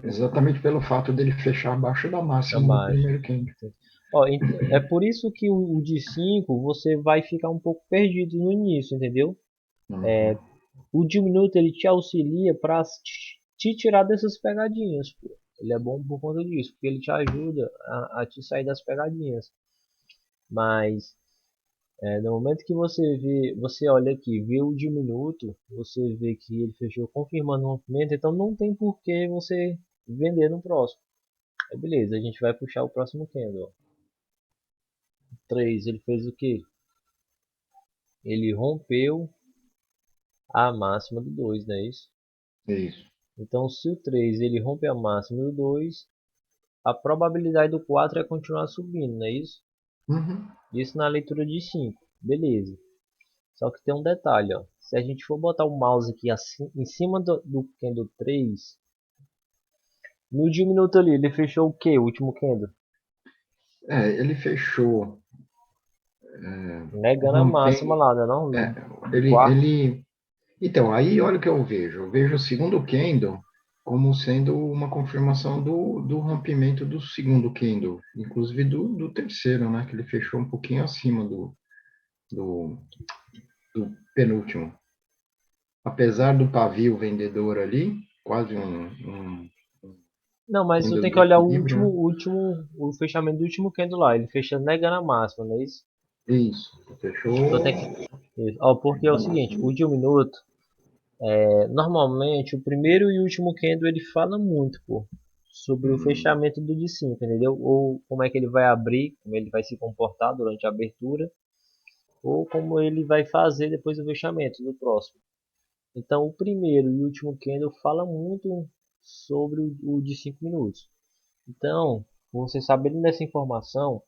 exatamente pelo fato dele fechar abaixo da máxima do Abaixo. primeiro candle. Ó, é por isso que o de 5 você vai ficar um pouco perdido no início, entendeu? Uhum. O diminuto ele te auxilia para te tirar dessas pegadinhas, pô. Ele é bom por conta disso, porque ele te ajuda a te sair das pegadinhas. Mas no momento que você olha aqui, vê o diminuto, você vê que ele fechou confirmando o rompimento, então não tem por que você vender no próximo. Aí beleza, a gente vai puxar o próximo candle. 3, ele fez o que? Ele rompeu a máxima do 2, não é isso? É isso. Então se o 3 ele rompe a máxima do 2, a probabilidade do 4 é continuar subindo, não é isso? Uhum. Isso na leitura de 5, beleza. Só que tem um detalhe, ó. Se a gente for botar o mouse aqui assim, em cima do candle 3, no diminuto ali, ele fechou o que? O último candle? Ele fechou Negando a máxima rompendo. lá, né? Não? É, Do quarto. então, aí olha o que eu vejo. Eu vejo o segundo candle como sendo uma confirmação do rompimento do segundo candle, inclusive do terceiro, né? Que ele fechou um pouquinho acima do, do penúltimo. Apesar do pavio vendedor ali, quase um Não, mas tu candle tem de que olhar equilíbrio, né? o fechamento do último candle lá. Ele fecha negando a máxima, não é isso? Isso, Então fechou. tem que. Isso. Ó, porque é o seguinte, o de um minuto, normalmente o primeiro e o último candle ele fala muito, pô, sobre o Hum, fechamento do de 5, entendeu? Ou como é que ele vai abrir, como ele vai se comportar durante a abertura, ou como ele vai fazer depois do fechamento do próximo. Então, o primeiro e o último candle fala muito sobre o de 5 minutos. Então, você sabendo dessa informação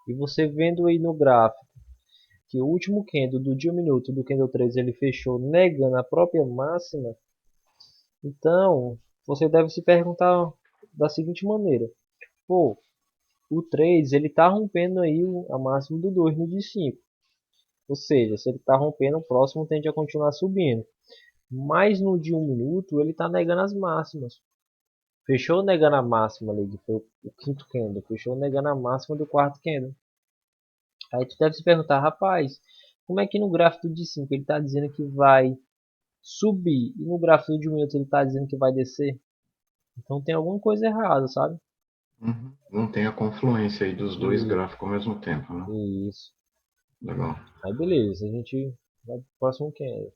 e você vendo aí no gráfico que o último candle do dia 1 minuto do candle 3 ele fechou negando a própria máxima, então você deve se perguntar da seguinte maneira: pô, o 3 ele está rompendo aí a máxima do 2 no de 5. Ou seja, se ele está rompendo, o próximo tende a continuar subindo. Mas no de 1 minuto ele está negando as máximas. Fechou negando a máxima ali, que foi o quinto candle. Fechou negando a máxima do quarto candle. Aí tu deve se perguntar, rapaz, como é que no gráfico de 5 ele está dizendo que vai subir e no gráfico de 1 minuto ele está dizendo que vai descer? Então tem alguma coisa errada, sabe? uhum. Não tem a confluência aí dos dois E, gráficos ao mesmo tempo, né? isso. Legal. Aí beleza, a gente vai pro próximo candle.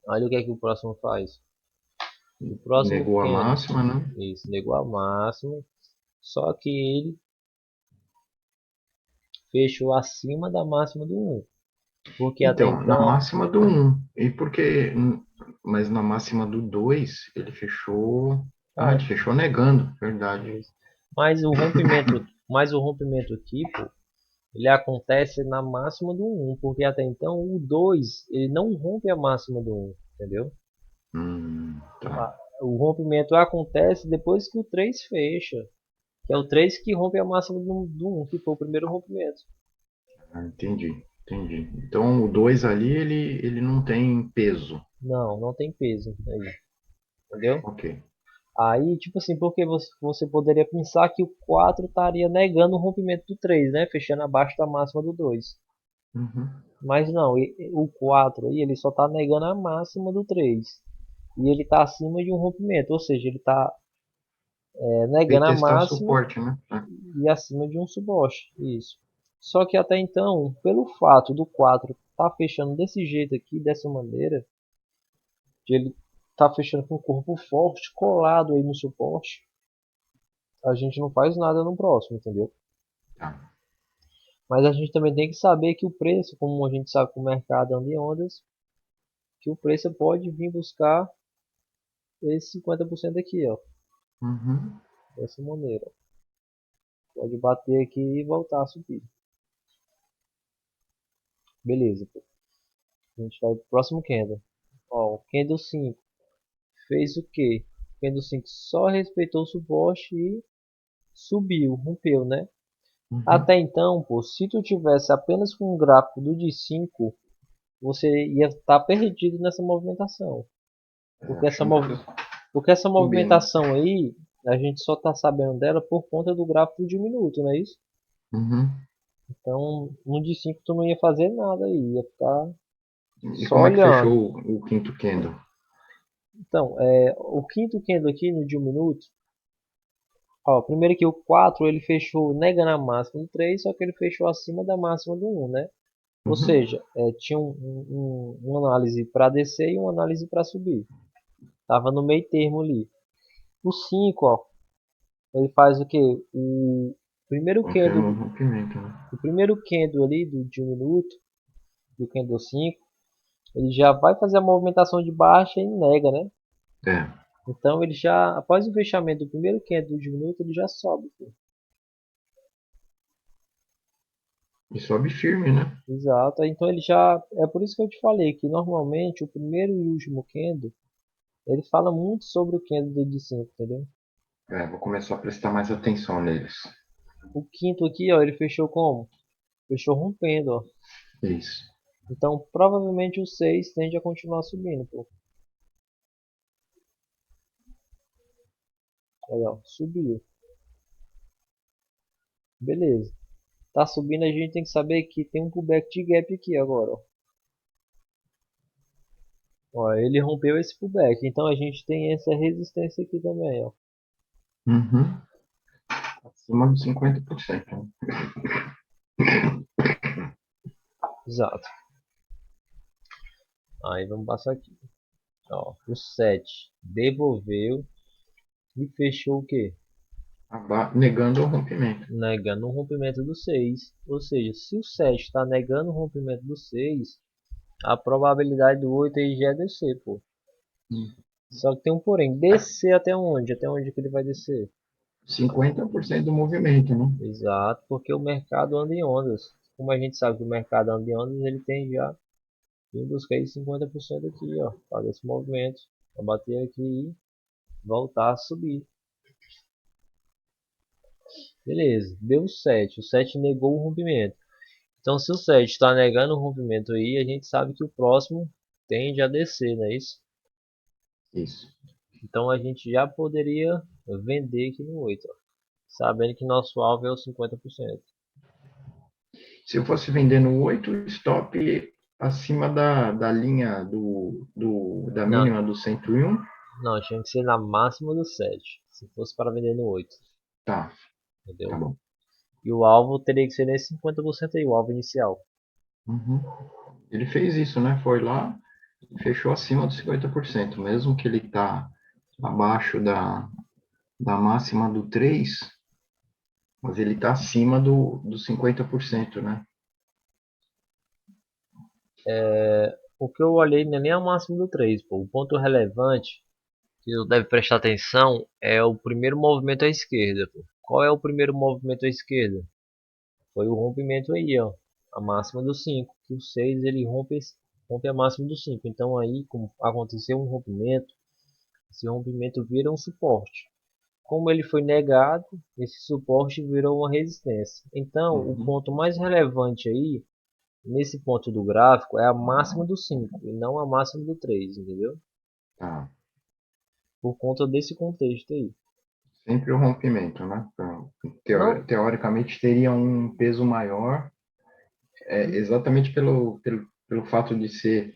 Olha o que é que o próximo faz. O próximo Negou a candle, máxima, né? isso, negou a máxima, só que ele fechou acima da máxima do um. Porque até Então, na então, máxima do um. E porque. Mas na máxima do 2 ele fechou. Ah, ele é, fechou negando, verdade. isso. Mas o rompimento aqui, pô, ele acontece na máxima do um, porque até então o 2 ele não rompe a máxima do um, entendeu? Tá. O rompimento acontece depois que o 3 fecha, que é o 3 que rompe a máxima do um, que foi o primeiro rompimento. Ah, entendi, entendi. Então o 2 ali, ele não tem peso. Não, não tem peso aí, entendeu? Ok. Aí, tipo assim, porque você poderia pensar que o 4 estaria negando o rompimento do 3, né? Fechando abaixo da máxima do 2. Uhum. Mas não, o 4 aí, ele só está negando a máxima do 3. E ele está acima de um rompimento, ou seja, ele está Veio negando a testar máxima suporte, né? É. e acima de um suboste. Isso. Só que até então, pelo fato do 4 estar fechando desse jeito aqui, dessa maneira, de ele tá fechando com o corpo forte, colado aí no suporte, a gente não faz nada no próximo, entendeu? Tá. Mas a gente também tem que saber que o preço, como a gente sabe que o mercado anda em ondas, que o preço pode vir buscar esse 50% aqui, ó, Uhum. dessa maneira. Pode bater aqui e voltar a subir. Beleza, pô. A gente vai pro próximo candle. Ó, o candle 5 fez o que? O candle 5 só respeitou o suporte e subiu, rompeu, né? Uhum. Até então, pô, se tu tivesse apenas com um gráfico do de 5, você ia estar perdido nessa movimentação. Porque essa Achando que movimentação Porque essa subindo. movimentação aí, a gente só tá sabendo dela por conta do gráfico de minuto, não é isso? Uhum. Então, no de 5 tu não ia fazer nada aí, ia ficar E só como é que olhando. fechou o quinto candle? Então, o quinto candle aqui no de um minuto, ó, primeiro que o 4 ele fechou negando a máxima do 3, só que ele fechou acima da máxima do um, né? Ou Uhum. seja, tinha uma análise para descer e uma análise para subir. Tava no meio termo ali. O 5, ó, ele faz o quê? Primeiro candle, Confirma o rompimento, né? o primeiro candle ali de um minuto, do candle 5, ele já vai fazer a movimentação de baixa e nega, né? É. Então ele já, após o fechamento do primeiro candle de um minuto, ele já sobe, pô. E sobe firme, né? Exato. Então ele já, é por isso que eu te falei que normalmente o primeiro e último candle, ele fala muito sobre o candle de 5, entendeu? É, vou começar a prestar mais atenção neles. O quinto aqui, ó, ele fechou como? Fechou rompendo, ó. Isso. Então provavelmente o 6 tende a continuar subindo, pô. Aí, ó, subiu. Beleza. Tá subindo, a gente tem que saber que tem um pullback de gap aqui agora, ó. Ó, ele rompeu esse pullback, então a gente tem essa resistência aqui também, ó. Uhum. Acima dos 50%. Né? Exato. Aí vamos passar aqui. Ó, o 7 devolveu e fechou o quê? Negando o rompimento. Negando o rompimento do 6. Ou seja, se o 7 está negando o rompimento do 6, a probabilidade do 8 aí já é descer, pô. Hum. Só que tem um porém. Descer até onde? Até onde que ele vai descer? 50% do movimento, né? Exato, porque o mercado anda em ondas. Como a gente sabe que o mercado anda em ondas, ele tem já em busca aí 50% aqui, ó. Fazer esse movimento. Pra bater aqui e voltar a subir. Beleza, deu 7. O 7 negou o rompimento. Então, se o 7 está negando o rompimento aí, a gente sabe que o próximo tende a descer, não é isso? Isso. Então, a gente já poderia vender aqui no 8, ó, sabendo que nosso alvo é o 50%. Se eu fosse vender no 8, stop acima da linha da Não, mínima do 101, não, tinha que ser na máxima do 7, se fosse para vender no 8, tá, tá entendeu? bom. E o alvo teria que ser nesse 50% aí, o alvo inicial. Uhum. Ele fez isso, né? Foi lá e fechou acima dos 50%, mesmo que ele está abaixo da máxima do 3, mas ele está acima dos 50%, né? O que eu olhei não é nem a máxima do 3, pô. O ponto relevante que eu deve prestar atenção é o primeiro movimento à esquerda, pô. Qual é o primeiro movimento à esquerda? Foi o rompimento aí, ó. A máxima do 5. Que o 6 ele rompe a máxima do 5. Então aí, como aconteceu um rompimento, esse rompimento vira um suporte. Como ele foi negado, esse suporte virou uma resistência. Então, o Uhum. ponto mais relevante aí, nesse ponto do gráfico, é a máxima do 5 e não a máxima do 3, entendeu? Tá. Por conta desse contexto aí. Sempre o rompimento, né? Então, Não, teoricamente teria um peso maior, exatamente pelo fato de ser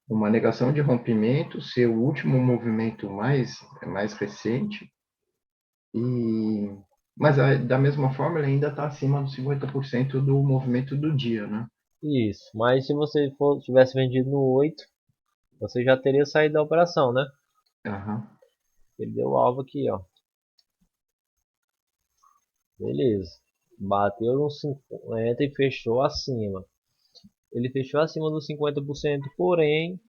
uma negação de rompimento, ser o último movimento mais recente, e, mas da mesma forma ele ainda está acima dos 50% do movimento do dia, né? isso. Mas se você tivesse vendido no 8, você já teria saído da operação, né? Aham. Ele deu o alvo aqui, ó. Beleza. Bateu no 50 e fechou acima. Ele fechou acima dos 50%, porém,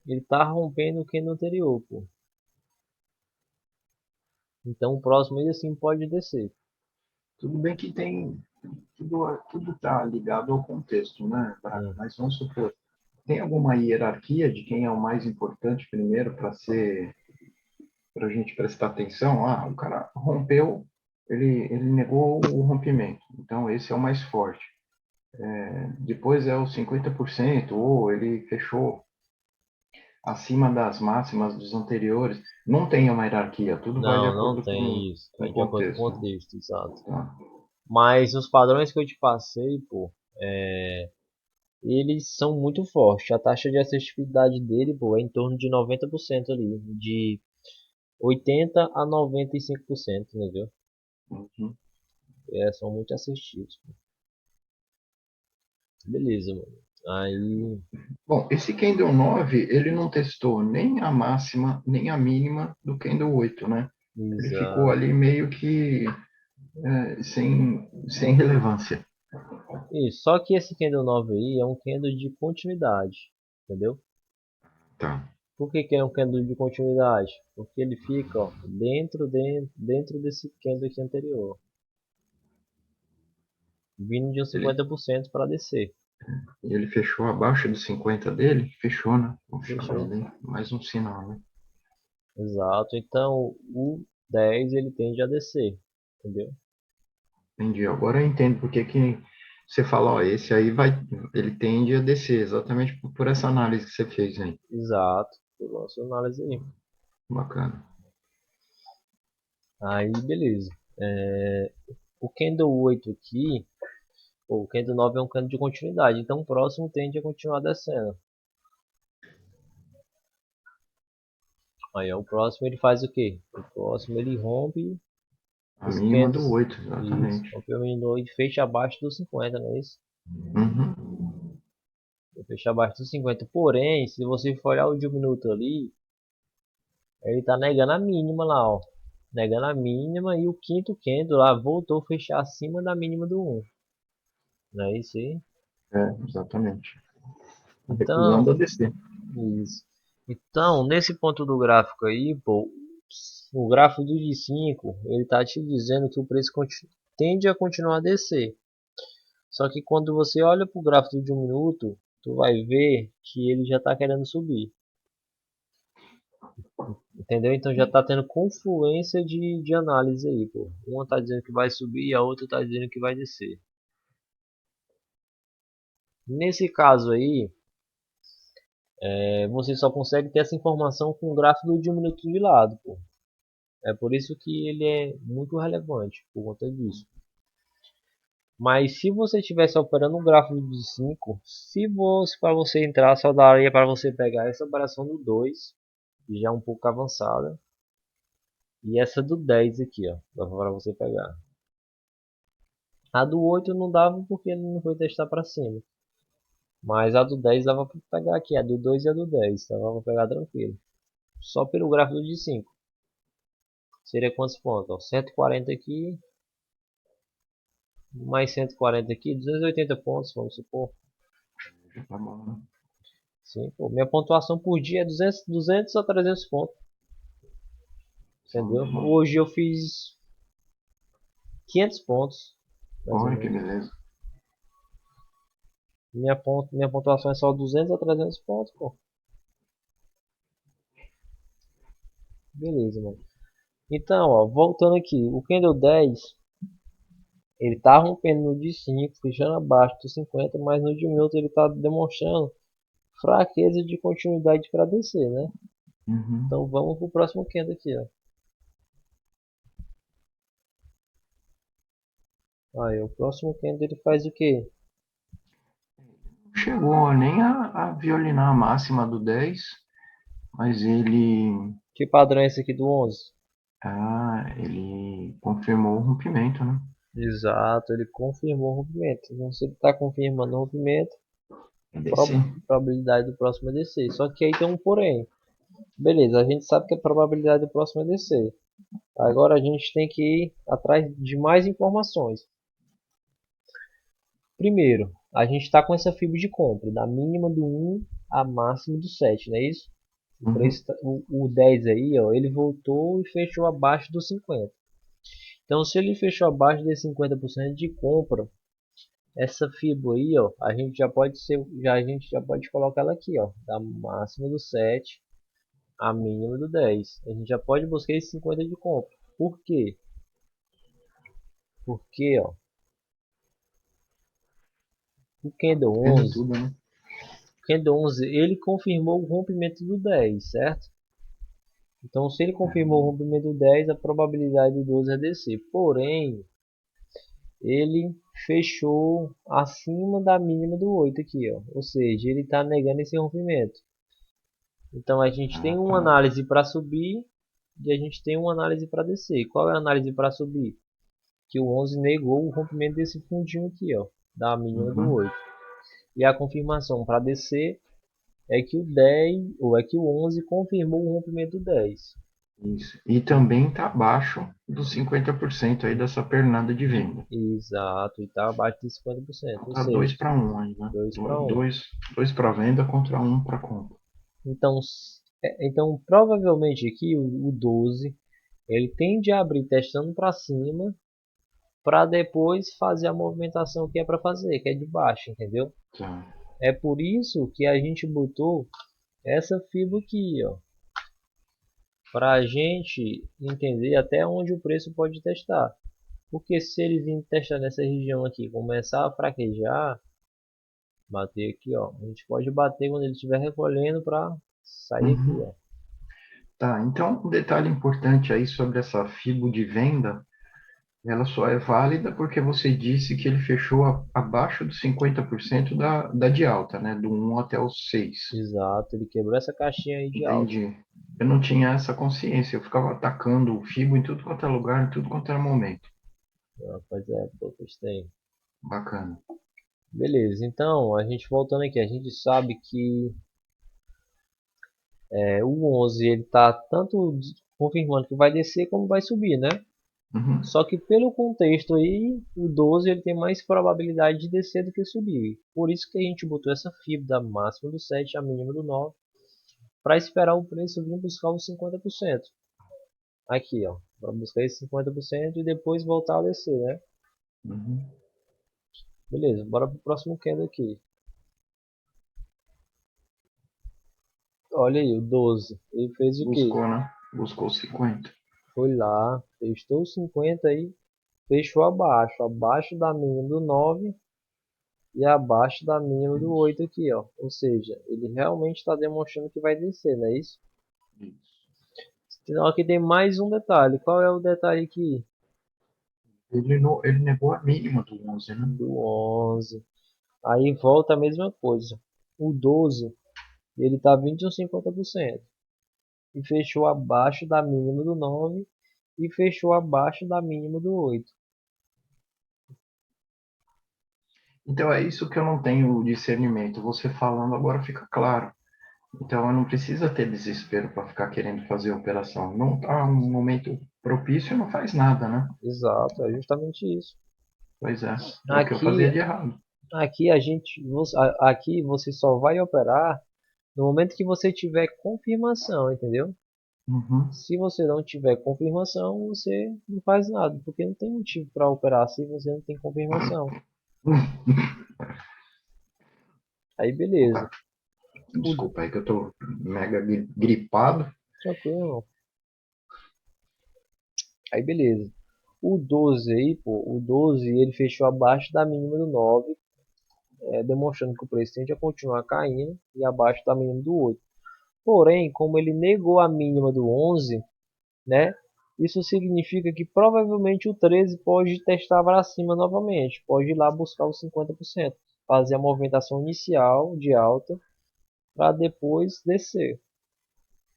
ele tá rompendo o candle anterior, pô. Então o próximo ainda assim pode descer. Tudo bem que tudo está ligado ao contexto, né, Braga? Hum. Mas vamos supor, tem alguma hierarquia de quem é o mais importante primeiro para a gente prestar atenção? Ah, o cara rompeu, ele negou o rompimento, então esse é o mais forte. Depois é os 50%, ou ele fechou acima das máximas dos anteriores, não tem uma hierarquia, tudo vai de Não, não acordo tem isso. com Vai o de acordo com o contexto. contexto, exato. Tá? Mas os padrões que eu te passei, pô, eles são muito fortes. A taxa de assertividade dele, pô, é em torno de 90% ali. De 80 a 95%, entendeu? Uhum. São muito assertivos. Beleza, mano. Aí, Bom, esse Kendo 9 ele não testou nem a máxima, nem a mínima do Kendo 8, né? Ele ficou exato. ali meio que sem relevância. Isso. Só que esse Candle 9 aí é um candle de continuidade, entendeu? Tá. Por que é um candle de continuidade? Porque ele fica, ó, dentro desse candle aqui anterior, vindo de uns Ele, 50% para descer. ele fechou abaixo dos 50 dele? Fechou, né? Poxa, Fechou. mais um sinal, né? Exato. Então o 10 ele tende a descer, entendeu? Entendi. Agora eu entendo por que que você fala, ó, esse aí vai, ele tende a descer, exatamente por essa análise que você fez aí. Exato. Eu gosto de análise aí. Bacana. Aí, beleza. O candle 8 aqui, pô, o candle 9 é um candle de continuidade, então o próximo tende a continuar descendo. Aí o próximo ele faz o quê? O próximo ele rompe A esse mínima do candles. 8, Isso. exatamente. Rompe o mínimo e fecha abaixo dos 50, não é isso? Uhum. Ele fecha abaixo dos 50. Porém, se você for olhar o de um minuto ali, ele tá negando a mínima lá, ó. Negando a mínima e o quinto candle lá voltou a fechar acima da mínima do um. Não é isso aí? Exatamente. Tá recusando Então, a descer. isso. Então, nesse ponto do gráfico aí, pô, o gráfico do de 5 ele tá te dizendo que o preço tende a continuar a descer. Só que quando você olha para o gráfico de um minuto, tu vai ver que ele já está querendo subir. Entendeu? Então já está tendo confluência de análise aí, pô. Uma está dizendo que vai subir e a outra está dizendo que vai descer. Nesse caso aí, você só consegue ter essa informação com o gráfico de um minuto de lado, pô. É por isso que ele é muito relevante, por conta disso. Mas se você estivesse operando um gráfico de 5, se fosse para você entrar, só daria para você pegar essa operação do 2, que já é um pouco avançada, e essa do 10 aqui, ó, dá para você pegar. A do 8 não dava porque ele não foi testar para cima. Mas a do 10 dava para pegar aqui, a do 2 e a do 10, dava para pegar tranquilo. Só pelo gráfico de 5. Seria quantos pontos? Ó, 140 aqui, mais 140 aqui, 280 pontos, vamos supor. Já tá bom, né? Sim, pô, minha pontuação por dia é 200 a 300 pontos, Tá entendeu? muito bom. Hoje eu fiz 500 pontos, mais ou Olha que menos. beleza. Minha pontuação é só 200 a 300 pontos, pô. Beleza, mano. Então, ó, voltando aqui, o Candle 10, ele tá rompendo no de 5, fechando abaixo dos 50, mas no de 1 minuto ele tá demonstrando fraqueza de continuidade para descer, né? Uhum. Então vamos pro próximo Candle aqui, ó. Aí, o próximo Candle ele faz o quê? Não chegou nem a violinar a máxima do 10, mas Que padrão é esse aqui do 11? ele confirmou o rompimento, né? Exato, ele confirmou o rompimento. Então, se ele está confirmando o rompimento, É descer. probabilidade do próximo é descer. Só que aí tem um porém. Beleza, a gente sabe que a probabilidade do próximo é descer. Agora a gente tem que ir atrás de mais informações. Primeiro, a gente está com essa fibra de compra, da mínima do 1 a máxima do 7, não é isso? O, Uhum. preço, o 10 aí, ó, ele voltou e fechou abaixo dos 50. Então, se ele fechou abaixo de 50% de compra, essa fibra aí, ó, a gente já pode colocar ela aqui, ó, da máxima do 7 a mínima do 10. A gente já pode buscar esse 50 de compra. Por quê? Porque, ó, o candle Vendo 11, tudo, né? candle 11, ele confirmou o rompimento do 10, certo? Então, se ele confirmou o rompimento do 10, a probabilidade do 12 é descer. Porém, ele fechou acima da mínima do 8 aqui, ó. Ou seja, ele está negando esse rompimento. Então, a gente tem Ah, uma tá. análise para subir e a gente tem uma análise para descer. Qual é a análise para subir? Que o 11 negou o rompimento desse fundinho aqui, ó, da mínima do Uhum. 8. E a confirmação para descer é que o 10, ou é que o 11 confirmou o rompimento do 10. Isso. E também está abaixo dos 50% aí dessa pernada de venda. Exato, e está abaixo de 50%, ou Está 2 seja, para um aí, né? 2 para 1. Dois para venda contra um para compra. Então, então provavelmente aqui o 12 ele tende a abrir testando para cima para depois fazer a movimentação que é para fazer, que é de baixo, entendeu? Tá. É por isso que a gente botou essa fibra aqui, ó, para a gente entender até onde o preço pode testar. Porque se ele vir testar nessa região aqui, começar a fraquejar, bater aqui, ó, a gente pode bater quando ele estiver recolhendo para sair aqui, Uhum. ó. Tá, então um detalhe importante aí sobre essa FIBO de venda, ela só é válida porque você disse que ele fechou abaixo dos 50% da de alta, né? Do um até o 6. Exato, ele quebrou essa caixinha aí de alta. Entendi. Eu não tinha essa consciência, eu ficava atacando o FIBO em tudo quanto é lugar, em tudo quanto era momento. Ah, pois é, pô, pois tem. Bacana. Beleza, então, a gente voltando aqui, a gente sabe que o 11 ele tá tanto confirmando que vai descer como vai subir, né? Uhum. Só que pelo contexto aí, o 12 ele tem mais probabilidade de descer do que subir. Por isso que a gente botou essa fibra da máxima do 7 a mínima do 9 para esperar o preço vir buscar os 50%. Aqui, ó, para buscar esse 50% e depois voltar a descer, né? Uhum. Beleza, bora pro próximo candle aqui. Olha aí, o 12. Ele fez o quê? Buscou, né? Buscou 50. Foi lá, testou os 50 aí, fechou abaixo, abaixo da mínima do 9 e abaixo da mínima do 8 aqui, ó. Ou seja, ele realmente está demonstrando que vai descer, não é isso? Isso. Então aqui tem mais um detalhe. Qual é o detalhe aqui? Ele negou a mínima do 11, né? Do 11. Aí volta a mesma coisa. O 12, ele está vindo de uns 50%. E fechou abaixo da mínima do 9 e fechou abaixo da mínima do 8. Então é isso que eu não tenho discernimento. Você falando agora fica claro. Então eu não precisa ter desespero para ficar querendo fazer a operação. Não está um momento propício, não faz nada, né? Exato, é justamente isso. Pois é. É o que eu Aqui, fazia de errado. aqui você só vai operar no momento que você tiver confirmação, entendeu? Uhum. Se você não tiver confirmação, você não faz nada, porque não tem motivo para operar se você não tem confirmação. Aí beleza. O, Desculpa aí que eu tô mega gripado. tranquilo. Aí beleza. O 12 aí, pô, o 12 ele fechou abaixo da mínima do 9, demonstrando que o preço tende a continuar caindo e abaixo da mínima do 8. Porém, como ele negou a mínima do 11, né? Isso significa que provavelmente o 13 pode testar para cima novamente, pode ir lá buscar os 50%, fazer a movimentação inicial de alta para depois descer.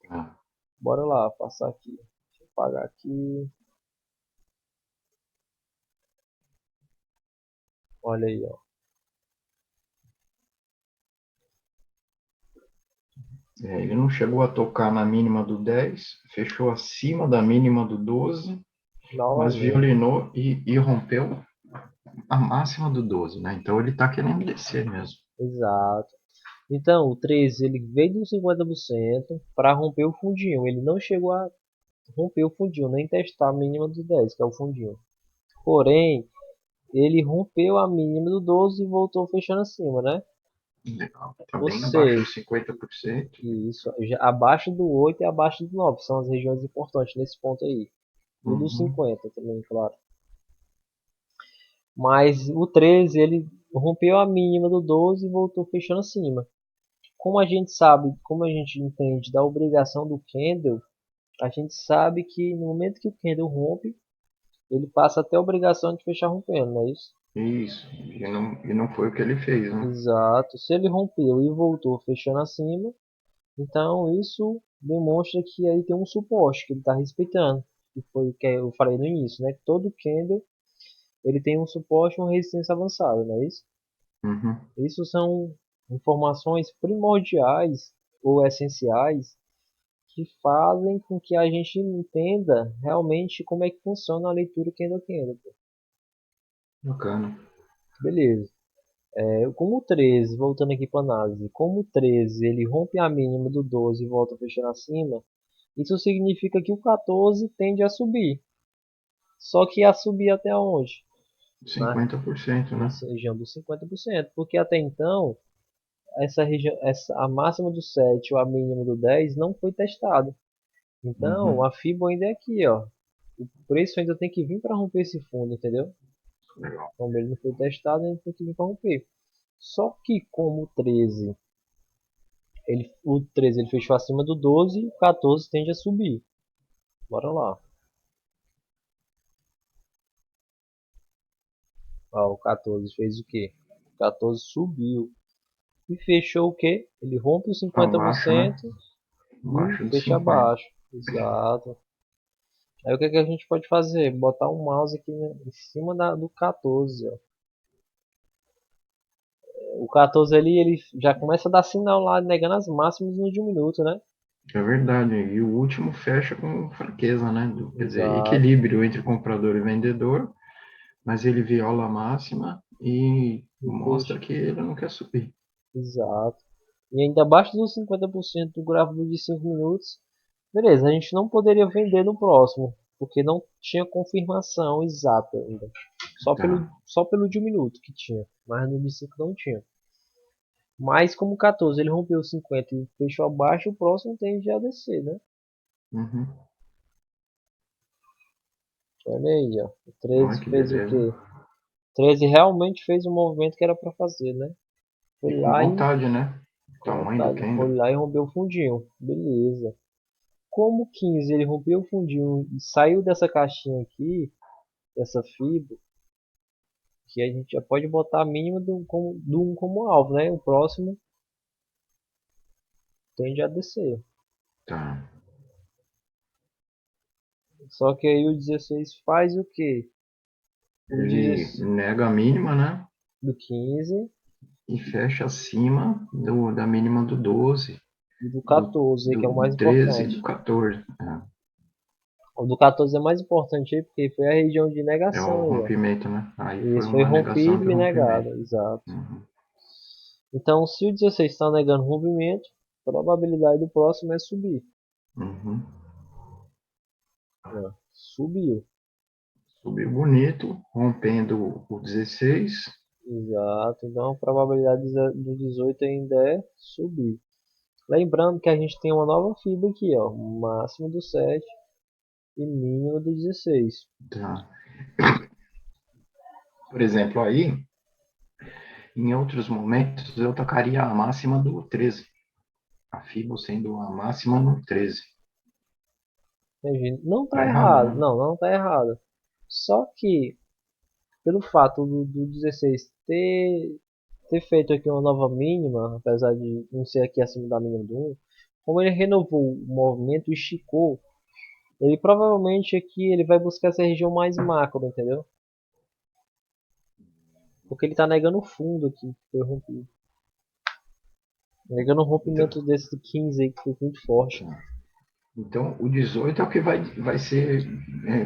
Ah, Bora lá, passar aqui. Deixa eu pagar aqui. Olha aí, ó. ele não chegou a tocar na mínima do 10, fechou acima da mínima do 12, mas Novamente. violinou e rompeu a máxima do 12, né? Então ele está querendo descer mesmo. Exato. Então, o 13 ele veio de uns 50% para romper o fundinho. Ele não chegou a romper o fundinho, nem testar a mínima do 10, que é o fundinho. Porém, ele rompeu a mínima do 12 e voltou fechando acima, né? Legal. Está Ou bem abaixo seja, dos 50%. isso, abaixo do 8 e abaixo do 9 são as regiões importantes nesse ponto aí. E o do Uhum. 50 também, claro. Mas o 13 ele rompeu a mínima do 12 e voltou fechando acima. como a gente sabe, como a gente entende da obrigação do candle, a gente sabe que no momento que o candle rompe, ele passa até a obrigação de fechar rompendo, não é isso? Isso. E não foi o que ele fez, né? Exato. Se ele rompeu e voltou fechando acima, então isso demonstra que aí tem um suporte que ele está respeitando. Que foi o que eu falei no início, né? Que todo candle ele tem um suporte e uma resistência avançada, não é isso? Uhum. Isso são informações primordiais ou essenciais que fazem com que a gente entenda realmente como é que funciona a leitura candle candle. Bacana. Beleza. Como o 13, voltando aqui para análise, como o 13 ele rompe a mínima do 12 e volta fechando acima, isso significa que o 14 tende a subir. Só que a subir até onde? Na, 50%, na né? região dos 50%, porque até então essa região, a máxima do 7 ou a mínima do 10 não foi testada. Então Uhum. a FIBO ainda é aqui, ó. O preço ainda tem que vir para romper esse fundo, entendeu? Legal. Como ele não foi testado, ainda tem que vir para romper. Só que como o 13 o 13 ele fechou acima do 12, o 14 tende a subir. Bora lá. Ó, o 14 fez o quê? O 14 subiu. E fechou o quê? Ele rompe os Abaixo, né? 50% e Abaixo de fecha 50. abaixo. Exato. Aí o que, que a gente pode fazer? Botar um mouse aqui em cima do 14. Ó. O 14 ali, ele já começa a dar sinal lá, negando as máximas no de um minuto, né? É verdade. E o último fecha com fraqueza, né? Quer dizer, Exato. equilíbrio entre comprador e vendedor, mas ele viola a máxima e E fecha. mostra que ele não quer subir. Exato. E ainda abaixo dos 50% do gráfico de 5 minutos, beleza, a gente não poderia vender no próximo, porque não tinha confirmação exata ainda. Tá. Só pelo de um minuto que tinha, mas no de 5 não tinha. Mas como o 14 ele rompeu 50 e fechou abaixo, o próximo tende a descer, né? Uhum. Olha aí, ó. O Olha 13 que fez o beleza. quê? O 13 realmente fez o movimento que era para fazer, né? Foi E com lá e vontade, né? O com tamanho do vontade, candle. foi lá e rompeu o fundinho. Beleza. Como o 15 ele rompeu o fundinho e saiu dessa caixinha aqui, dessa fibra, que a gente já pode botar a mínima do 1 como alvo, né? O próximo tende a descer. Tá. Só que aí o 16 faz o quê? O Ele 16 nega a mínima, né? do 15 E fecha acima da mínima do 12, e do 14, que é o do mais 13 e do importante. 14. O do 14 é mais importante aí, porque foi a região de É o negação aí, ó. rompimento, né? Aí E foi isso foi uma negação rompido de e negado, rompimento. exato. Uhum. Então, se o 16 está negando rompimento, a probabilidade do próximo é subir. Uhum. Ó, subiu. Subiu bonito, rompendo o 16. Exato. Então, a probabilidade do 18 ainda é subir. Lembrando que a gente tem uma nova fibra aqui, ó. Máximo do 7 e mínimo do 16. Tá. Por exemplo, aí, em outros momentos, eu tocaria a máxima do 13. A FIBO sendo a máxima no 13. Não Tá está errado, errado. né? Não, não está errado. Só que, pelo fato do 16 ter feito aqui uma nova mínima, apesar de não ser aqui acima da mínima do 1, como ele renovou o movimento e esticou, ele provavelmente aqui ele vai buscar essa região mais macro, entendeu? Porque ele está negando o fundo aqui, que foi rompido. Negando um Então, rompimento desse 15 aí que foi muito forte. tá. Então, o 18 é o que vai ser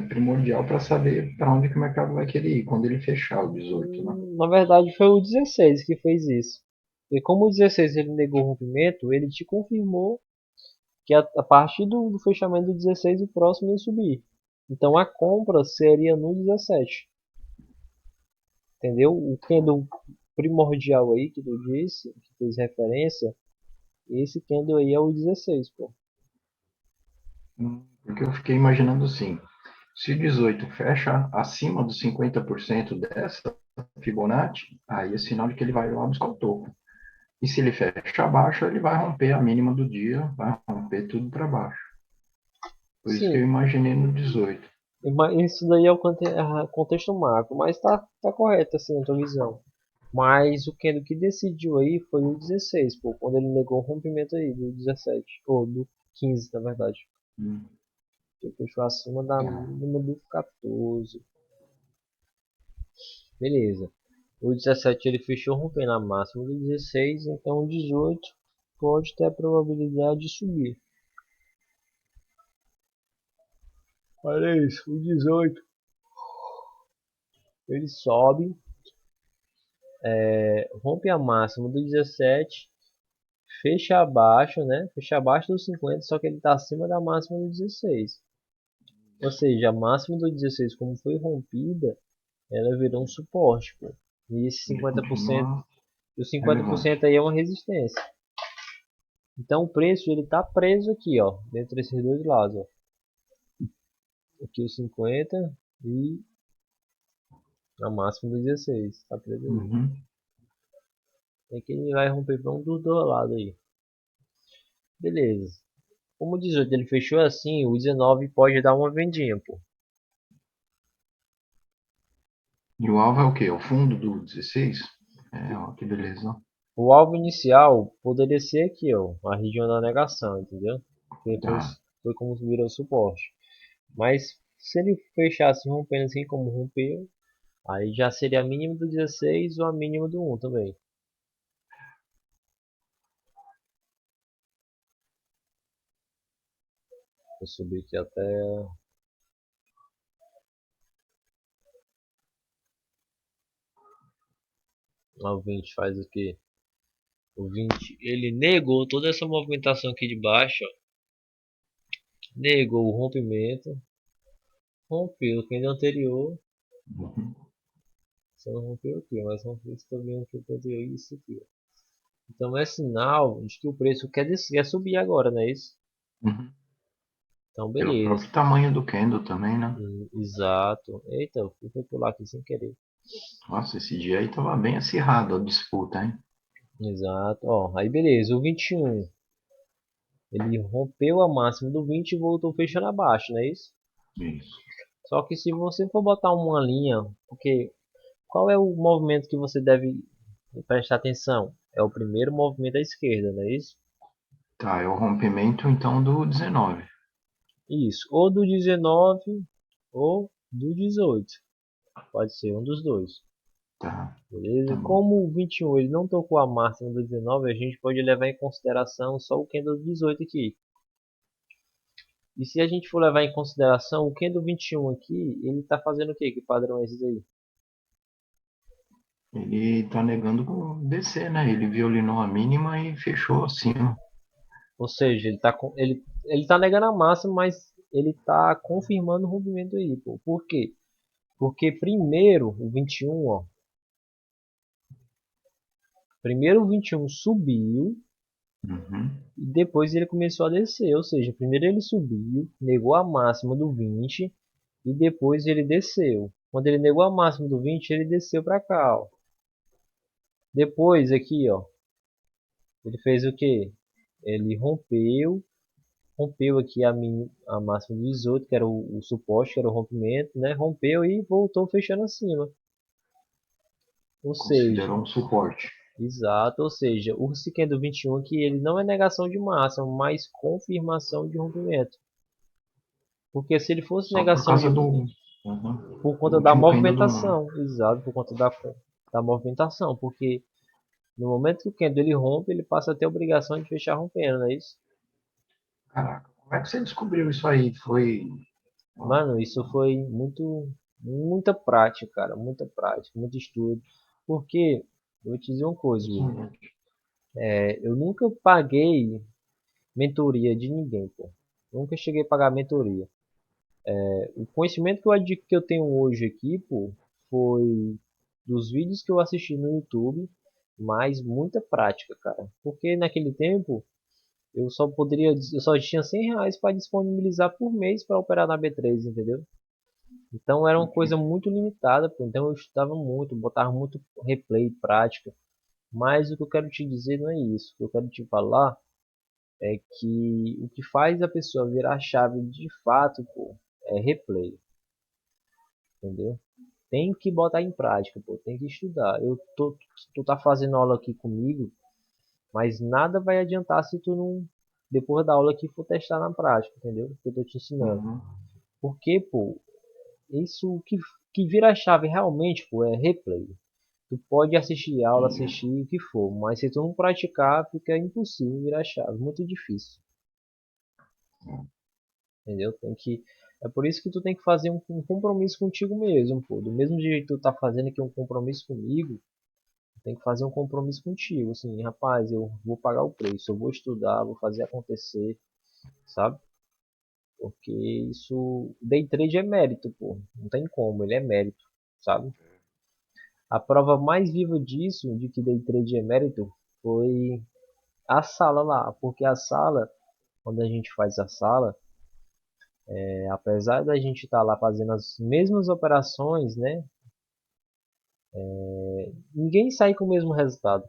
primordial para saber para onde que o mercado vai querer ir, quando ele fechar o 18, né? Na verdade foi o 16 que fez isso. E como o 16 ele negou o rompimento, ele te confirmou que a partir do fechamento do 16 o próximo ia subir. Então a compra seria no 17. Entendeu? O candle primordial aí que tu disse, que fez referência, esse candle aí é o 16, pô. Porque eu fiquei imaginando assim, se o 18 fecha acima dos 50% dessa Fibonacci, aí é sinal de que ele vai lá buscar o topo. E se ele fecha abaixo, ele vai romper a mínima do dia, vai romper tudo para baixo. Por isso que eu Sim, imaginei no 18. mas isso daí é o contexto macro, mas tá correto assim a tua visão. Mas o Kendo que decidiu aí foi o 16, pô, quando ele negou o rompimento aí do 17, ou do 15, na verdade. Hum, Que fechou acima da tá. mínima do 14. Beleza. O 17 ele fechou rompendo a máxima do 16, então o 18 pode ter a probabilidade de subir. Olha isso, o 18 ele sobe, rompe a máxima do 17, fecha abaixo, né? Fecha abaixo do 50, só que ele está acima da máxima do 16. Ou seja, a máxima do 16, como foi rompida, ela virou um suporte, pô. E esse Ele 50%, continua e o relevante. 50% aí é uma resistência. Então o preço ele está preso aqui, ó, dentro desses dois lados, ó. Aqui o 50 e a máxima do 16, está preso aí. Uhum. É que ele vai romper para um dos dois lados aí. Beleza. Como o 18 ele fechou assim, o 19 pode dar uma vendinha, pô. E o alvo é o quê? O fundo do 16? É, ó, que beleza. O alvo inicial poderia ser aqui, ó, a região da negação, entendeu? Que Tá. foi como virou suporte. Mas se ele fechasse rompendo assim como rompeu, aí já seria a mínima do 16 ou a mínima do 1 também. Vou subir aqui até o 20, faz o que? O 20, ele negou toda essa movimentação aqui de baixo, ó. Negou o rompimento, rompeu o candle anterior, Uhum. só não rompeu aqui, mas rompeu também o candle anterior e isso aqui, ó. Então é sinal de que o preço quer subir agora, não é isso? Uhum. Então Pelo beleza. próprio tamanho do candle também, né? Exato. Eita, eu fui pular aqui sem querer. Nossa, esse dia aí tava bem acirrado a disputa, hein? Exato. Ó, aí beleza, o 21. Ele rompeu a máxima do 20 e voltou fechando abaixo, não é isso? Isso. Só que se você for botar uma linha, porque qual é o movimento que você deve prestar atenção? É o primeiro movimento à esquerda, não é isso? Tá, é o rompimento então do 19. Isso, ou do 19 ou do 18. Pode ser um dos dois. Tá, tá Beleza? bom. Como o 21 ele não tocou a máxima do 19, a gente pode levar em consideração só o candle 18 aqui. E se a gente for levar em consideração o candle 21 aqui, ele está fazendo o quê? Que padrão é esse aí? Ele tá negando descer, né? Ele violinou a mínima e fechou acima. Ou seja, ele tá negando a máxima, mas ele está confirmando o rompimento aí. Pô. Por quê? Porque primeiro o 21, ó, primeiro o 21 subiu Uhum. e depois ele começou a descer. Ou seja, primeiro ele subiu, negou a máxima do 20 e depois ele desceu. Quando ele negou a máxima do 20, ele desceu para cá, ó. Depois aqui, ó, ele fez o que? Ele rompeu aqui a máxima do 18, que era o suporte, que era o rompimento, né? Rompeu e voltou fechando acima. Ou seja, Considerou um suporte. exato, ou seja, o Siquem do 21 aqui, ele não é negação de máxima, mas confirmação de rompimento. Porque se ele fosse Só por negação causa de uhum, por do conta da último candle do ano. movimentação, exato, por conta da movimentação, porque no momento que o candle ele rompe, ele passa a ter a obrigação de fechar rompendo, não é isso? Caraca, como é que você descobriu isso aí? Foi. Mano, isso foi muita prática, cara, muita prática, muito estudo. Porque, eu vou te dizer uma coisa, Will, eu nunca paguei mentoria de ninguém, pô. Nunca cheguei a pagar mentoria. O conhecimento que eu tenho hoje aqui, pô, foi dos vídeos que eu assisti no YouTube, mas muita prática, cara. Porque naquele tempo eu só tinha R$ 100 para disponibilizar por mês para operar na B3, entendeu? Então era uma coisa muito limitada, pô. Então eu estudava muito, botava muito replay, prática. Mas o que eu quero te dizer não é isso. O que eu quero te falar é que o que faz a pessoa virar a chave de fato, pô, é replay, entendeu? Tem que botar em prática, pô, tem que estudar. Tu tá fazendo aula aqui comigo, mas nada vai adiantar se tu não, depois da aula aqui, for testar na prática, entendeu? O que eu tô te ensinando. Uhum. Porque, pô, isso que vira a chave realmente, pô, é replay. Tu pode assistir aula, assistir o que for, mas se tu não praticar, fica impossível virar a chave, muito difícil, entendeu? É por isso que tu tem que fazer um compromisso contigo mesmo, pô. Do mesmo jeito que tu tá fazendo aqui um compromisso comigo, tu tem que fazer um compromisso contigo, assim, rapaz, eu vou pagar o preço, eu vou estudar, vou fazer acontecer, sabe? Porque isso, day trade é mérito, pô. Não tem como, ele é mérito, sabe? A prova mais viva disso, de que day trade é mérito, foi a sala lá, porque a sala, quando a gente faz a sala, apesar da gente estar lá fazendo as mesmas operações, né, ninguém sai com o mesmo resultado,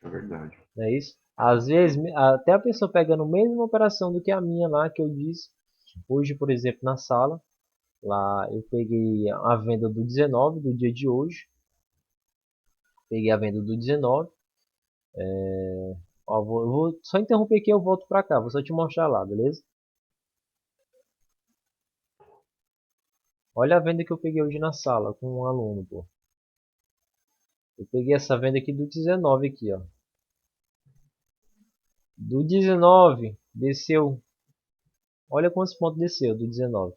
É verdade. não é isso? Às vezes, até a pessoa pegando a mesma operação do que a minha lá, que eu disse, hoje, por exemplo, na sala, lá eu peguei a venda do 19, do dia de hoje, peguei a venda do 19, ó, eu vou só interromper aqui e eu volto pra cá, vou só te mostrar lá, beleza? Olha a venda que eu peguei hoje na sala com um aluno, pô. Eu peguei essa venda aqui do 19 aqui, ó. Do 19 desceu. Olha quantos pontos desceu do 19.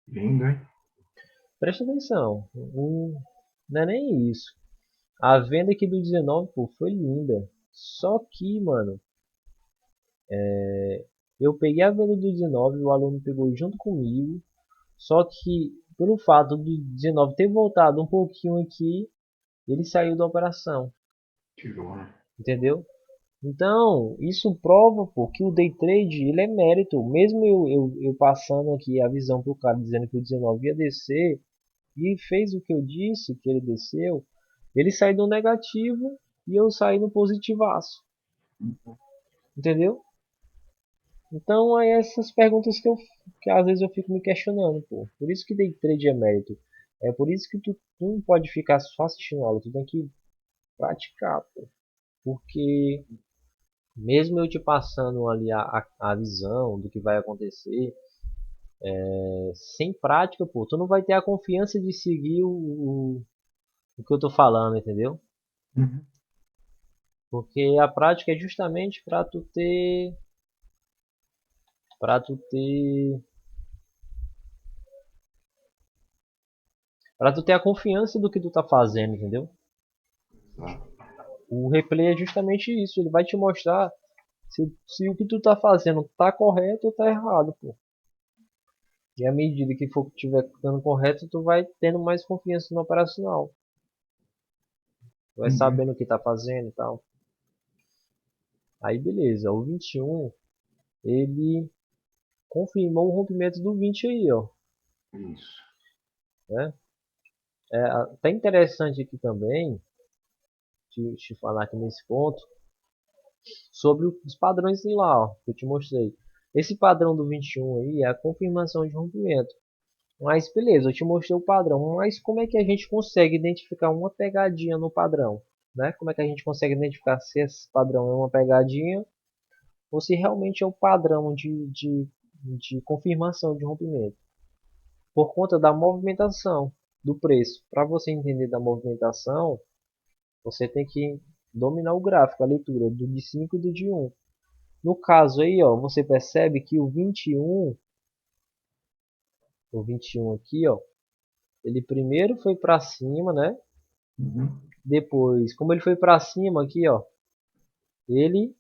Lindo, hein? Presta atenção. Não é nem isso. A venda aqui do 19, pô, foi linda. Só que, mano, eu peguei a venda do 19, o aluno pegou junto comigo. Só que, pelo fato do 19 ter voltado um pouquinho aqui, ele saiu da operação. Tirou, né? Entendeu? Então, isso prova, pô, que o day trade ele é mérito. Mesmo eu passando aqui a visão pro cara dizendo que o 19 ia descer e fez o que eu disse, que ele desceu, ele saiu no negativo e eu saí no positivaço. Entendeu? Então, é essas perguntas que às vezes eu fico me questionando, pô. Por isso que day trade é mérito. É por isso que tu não pode ficar só assistindo aula, tu tem que praticar, pô. Porque mesmo eu te passando ali a visão do que vai acontecer, sem prática, pô, tu não vai ter a confiança de seguir o que eu tô falando, entendeu? Uhum. Porque a prática é justamente para tu ter, para tu ter a confiança do que tu tá fazendo, entendeu? Exato. O replay é justamente isso, ele vai te mostrar se o que tu tá fazendo tá correto ou tá errado, pô. E à medida que for estiver ficando correto, tu vai tendo mais confiança no operacional. Tu vai Entendi. sabendo o que tá fazendo e tal. Aí beleza, o 21 ele confirmou o rompimento do 20 aí, ó, Isso. né? É até interessante aqui também te falar aqui nesse ponto sobre os padrões de lá, ó, que eu te mostrei. Esse padrão do 21 aí é a confirmação de rompimento. Mas beleza, eu te mostrei o padrão, mas como é que a gente consegue identificar uma pegadinha no padrão, né? Como é que a gente consegue identificar se esse padrão é uma pegadinha ou se realmente é o padrão de confirmação de rompimento? Por conta da movimentação do preço. Para você entender da movimentação, você tem que dominar o gráfico, a leitura do de 5 e do de 1. No caso aí, ó, você percebe que o 21 aqui, ó, ele primeiro foi para cima, né? Uhum. Depois, como ele foi para cima aqui, ó, ele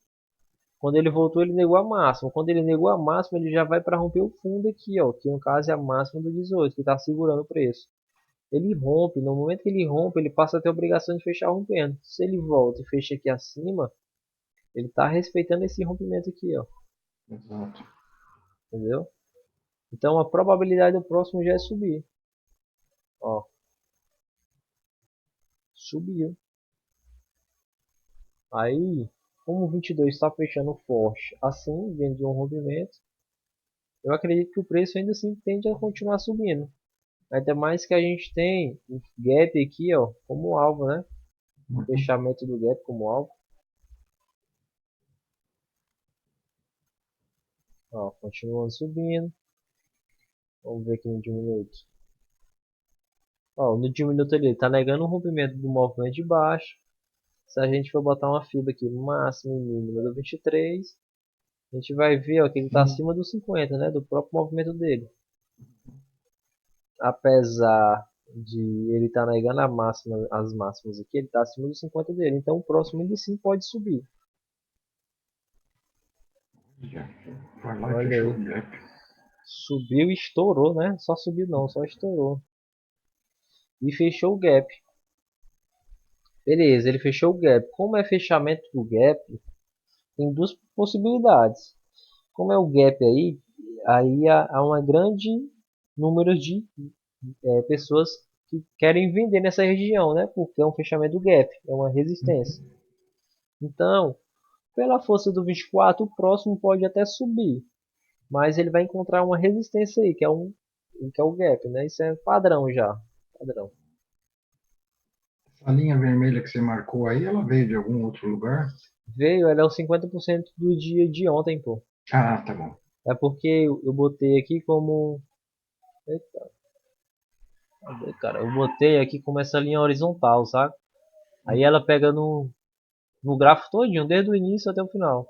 quando ele voltou, ele negou a máxima. Quando ele negou a máxima, ele já vai para romper o fundo aqui, ó, que no caso é a máxima do 18, que está segurando o preço. Ele rompe, no momento que ele rompe, ele passa a ter a obrigação de fechar rompendo. Se ele volta e fecha aqui acima, ele está respeitando esse rompimento aqui, ó, Exato. entendeu? Então a probabilidade do próximo já é subir, ó, subiu, Aí, como o 22 está fechando forte, assim, vendo de um rompimento, eu acredito que o preço ainda assim tende a continuar subindo. Ainda mais que a gente tem o gap aqui, ó, como alvo, né? Uhum. Fechamento do gap como alvo. Ó, continuando subindo. Vamos ver aqui no diminuto. Ó, no diminuto ele tá negando o rompimento do movimento de baixo. Se a gente for botar uma fibra aqui máxima e mínima do 23, a gente vai ver ó, que ele está Sim. acima do 50, né? Do próprio movimento dele. Apesar de ele estar negando as máximas aqui, ele está acima do 50 dele. Então o próximo ele sim pode subir. Já. Vai lá e Olha fechou aí. o gap. Subiu e estourou, né? Só subiu não, só estourou. E fechou o gap. Beleza, ele fechou o gap. Como é fechamento do gap, tem duas possibilidades. Como é o gap aí há uma grande número de pessoas que querem vender nessa região, né? Porque é um fechamento do gap, é uma resistência. Então, pela força do 24, o próximo pode até subir, mas ele vai encontrar uma resistência aí, que é o gap, né? Isso é padrão já, padrão. A linha vermelha que você marcou aí, ela veio de algum outro lugar? Veio, ela é o 50% do dia de ontem, pô. Ah, tá bom. É porque eu botei aqui como. Eita, cadê, cara? Eu botei aqui como essa linha horizontal, sabe? Aí ela pega no gráfico todinho, desde o início até o final.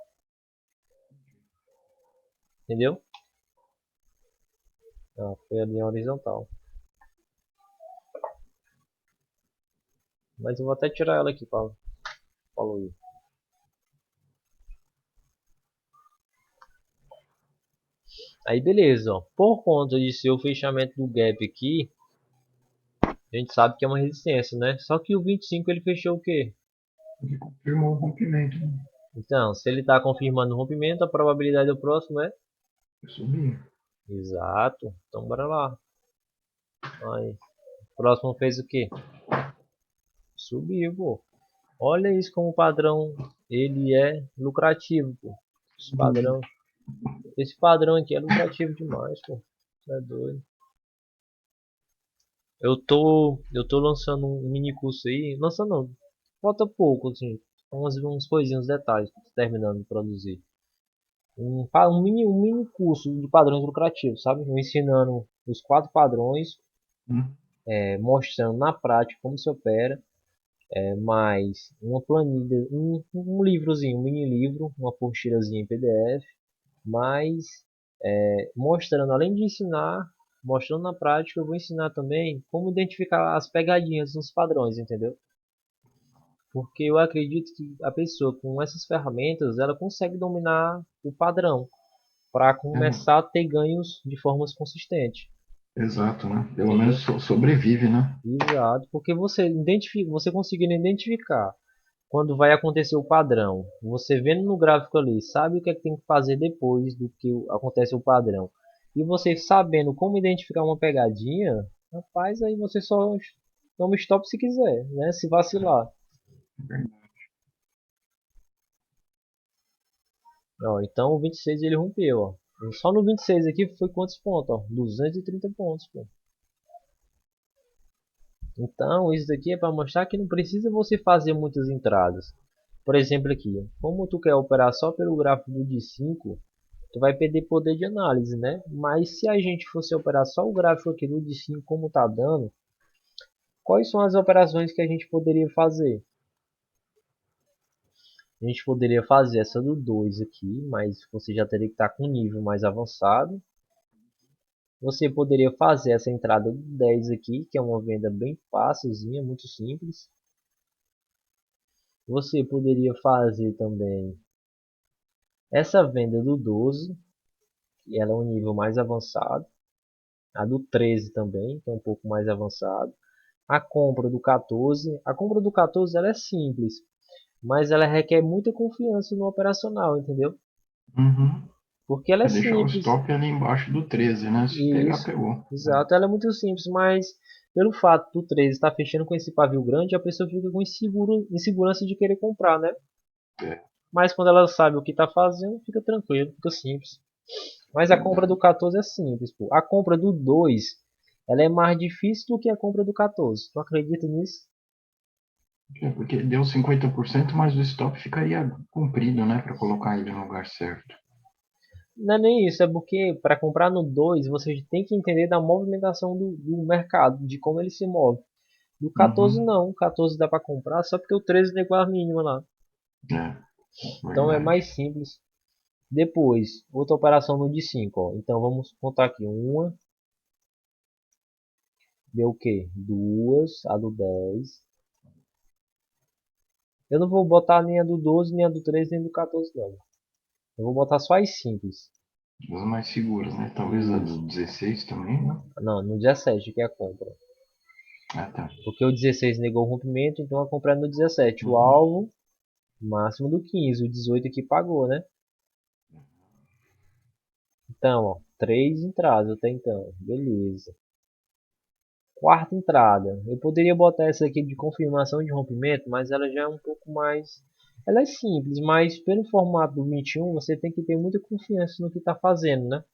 Entendeu? Ah, foi a linha horizontal. Mas eu vou até tirar ela aqui, Paulo. Falou aí. Aí beleza, ó. Por conta de ser o fechamento do gap aqui, a gente sabe que é uma resistência, né? Só que o 25 ele fechou o quê? Ele confirmou o rompimento, né? Então, se ele está confirmando o rompimento, a probabilidade do próximo é? Subir. Exato. Então bora lá. Aí, o próximo fez o quê? Subiu, pô. Olha isso como o padrão ele é lucrativo, pô. Esse Dúvida. padrão, esse padrão aqui é lucrativo demais, pô. Isso é doido. Eu tô lançando um mini curso aí, lançando não, falta pouco, assim, uns coisinhos, detalhes, terminando de produzir. Um mini curso de padrões lucrativos, sabe? Eu ensinando os 4 padrões, Hum. mostrando na prática como se opera, mais uma planilha, um livrozinho, um mini livro, uma apostila em PDF, mas mostrando, além de ensinar, mostrando na prática, eu vou ensinar também como identificar as pegadinhas nos padrões, entendeu? Porque eu acredito que a pessoa com essas ferramentas, ela consegue dominar o padrão para É, começar a ter ganhos de formas consistentes, exato, né? Pelo menos entendeu? sobrevive, né? Exato, porque você identifica, você conseguindo identificar quando vai acontecer o padrão, você vendo no gráfico ali, sabe o que é que tem que fazer depois do que acontece o padrão. E você sabendo como identificar uma pegadinha, rapaz, aí você só toma stop se quiser, né? Se vacilar. Ó, então o 26 ele rompeu, ó. Só no 26 aqui foi quantos pontos, ó? 230 pontos, pô. Então, isso daqui é para mostrar que não precisa você fazer muitas entradas. Por exemplo aqui, como tu quer operar só pelo gráfico do dia 5, tu vai perder poder de análise, né? Mas se a gente fosse operar só o gráfico aqui do dia 5 como tá dando, quais são as operações que a gente poderia fazer? A gente poderia fazer essa do 2 aqui, mas você já teria que estar com um nível mais avançado. Você poderia fazer essa entrada do 10 aqui, que é uma venda bem fácilzinha, muito simples. Você poderia fazer também essa venda do 12, que ela é um nível mais avançado. A do 13 também, que é um pouco mais avançado. A compra do 14. A compra do 14 ela é simples, mas ela requer muita confiança no operacional, entendeu? Uhum. Porque ela é É deixar o simples. stop ali embaixo do 13, né? Se pegar, Isso, pegou. exato. Ela é muito simples, mas pelo fato do 13 estar fechando com esse pavio grande, a pessoa fica com insegurança de querer comprar, né? É. Mas quando ela sabe o que está fazendo, fica tranquilo, fica simples. Mas a compra do Verdade. 14 é simples, pô. A compra do 2, ela é mais difícil do que a compra do 14. Tu acredita nisso? É porque deu 50%, mas o stop ficaria comprido, né? Para colocar ele no lugar certo. Não é nem isso, é porque para comprar no 2 você tem que entender da movimentação do mercado, de como ele se move. Do 14 Uhum. não, o 14 dá para comprar só porque o 13 negou a mínima lá. É, Então é verdade. mais simples. Depois, outra operação no de 5, ó. Então vamos contar aqui. Uma, deu o quê? Duas, a do 10. Eu não vou botar nem a do 12, nem a do 13, nem do 14 não. Eu vou botar só as simples. As mais seguras, né? Talvez a Isso. do 16 também, né? Não, no 17 que é a compra. Ah, tá. Porque o 16 negou o rompimento, então a compra é no 17. O Uhum. alvo, máximo do 15. O 18 aqui pagou, né? Então, ó, 3 entradas até então. Beleza. Quarta entrada. Eu poderia botar essa aqui de confirmação de rompimento, mas ela já é um pouco mais. Ela é simples, mas pelo formato do 21 você tem que ter muita confiança no que está fazendo, né?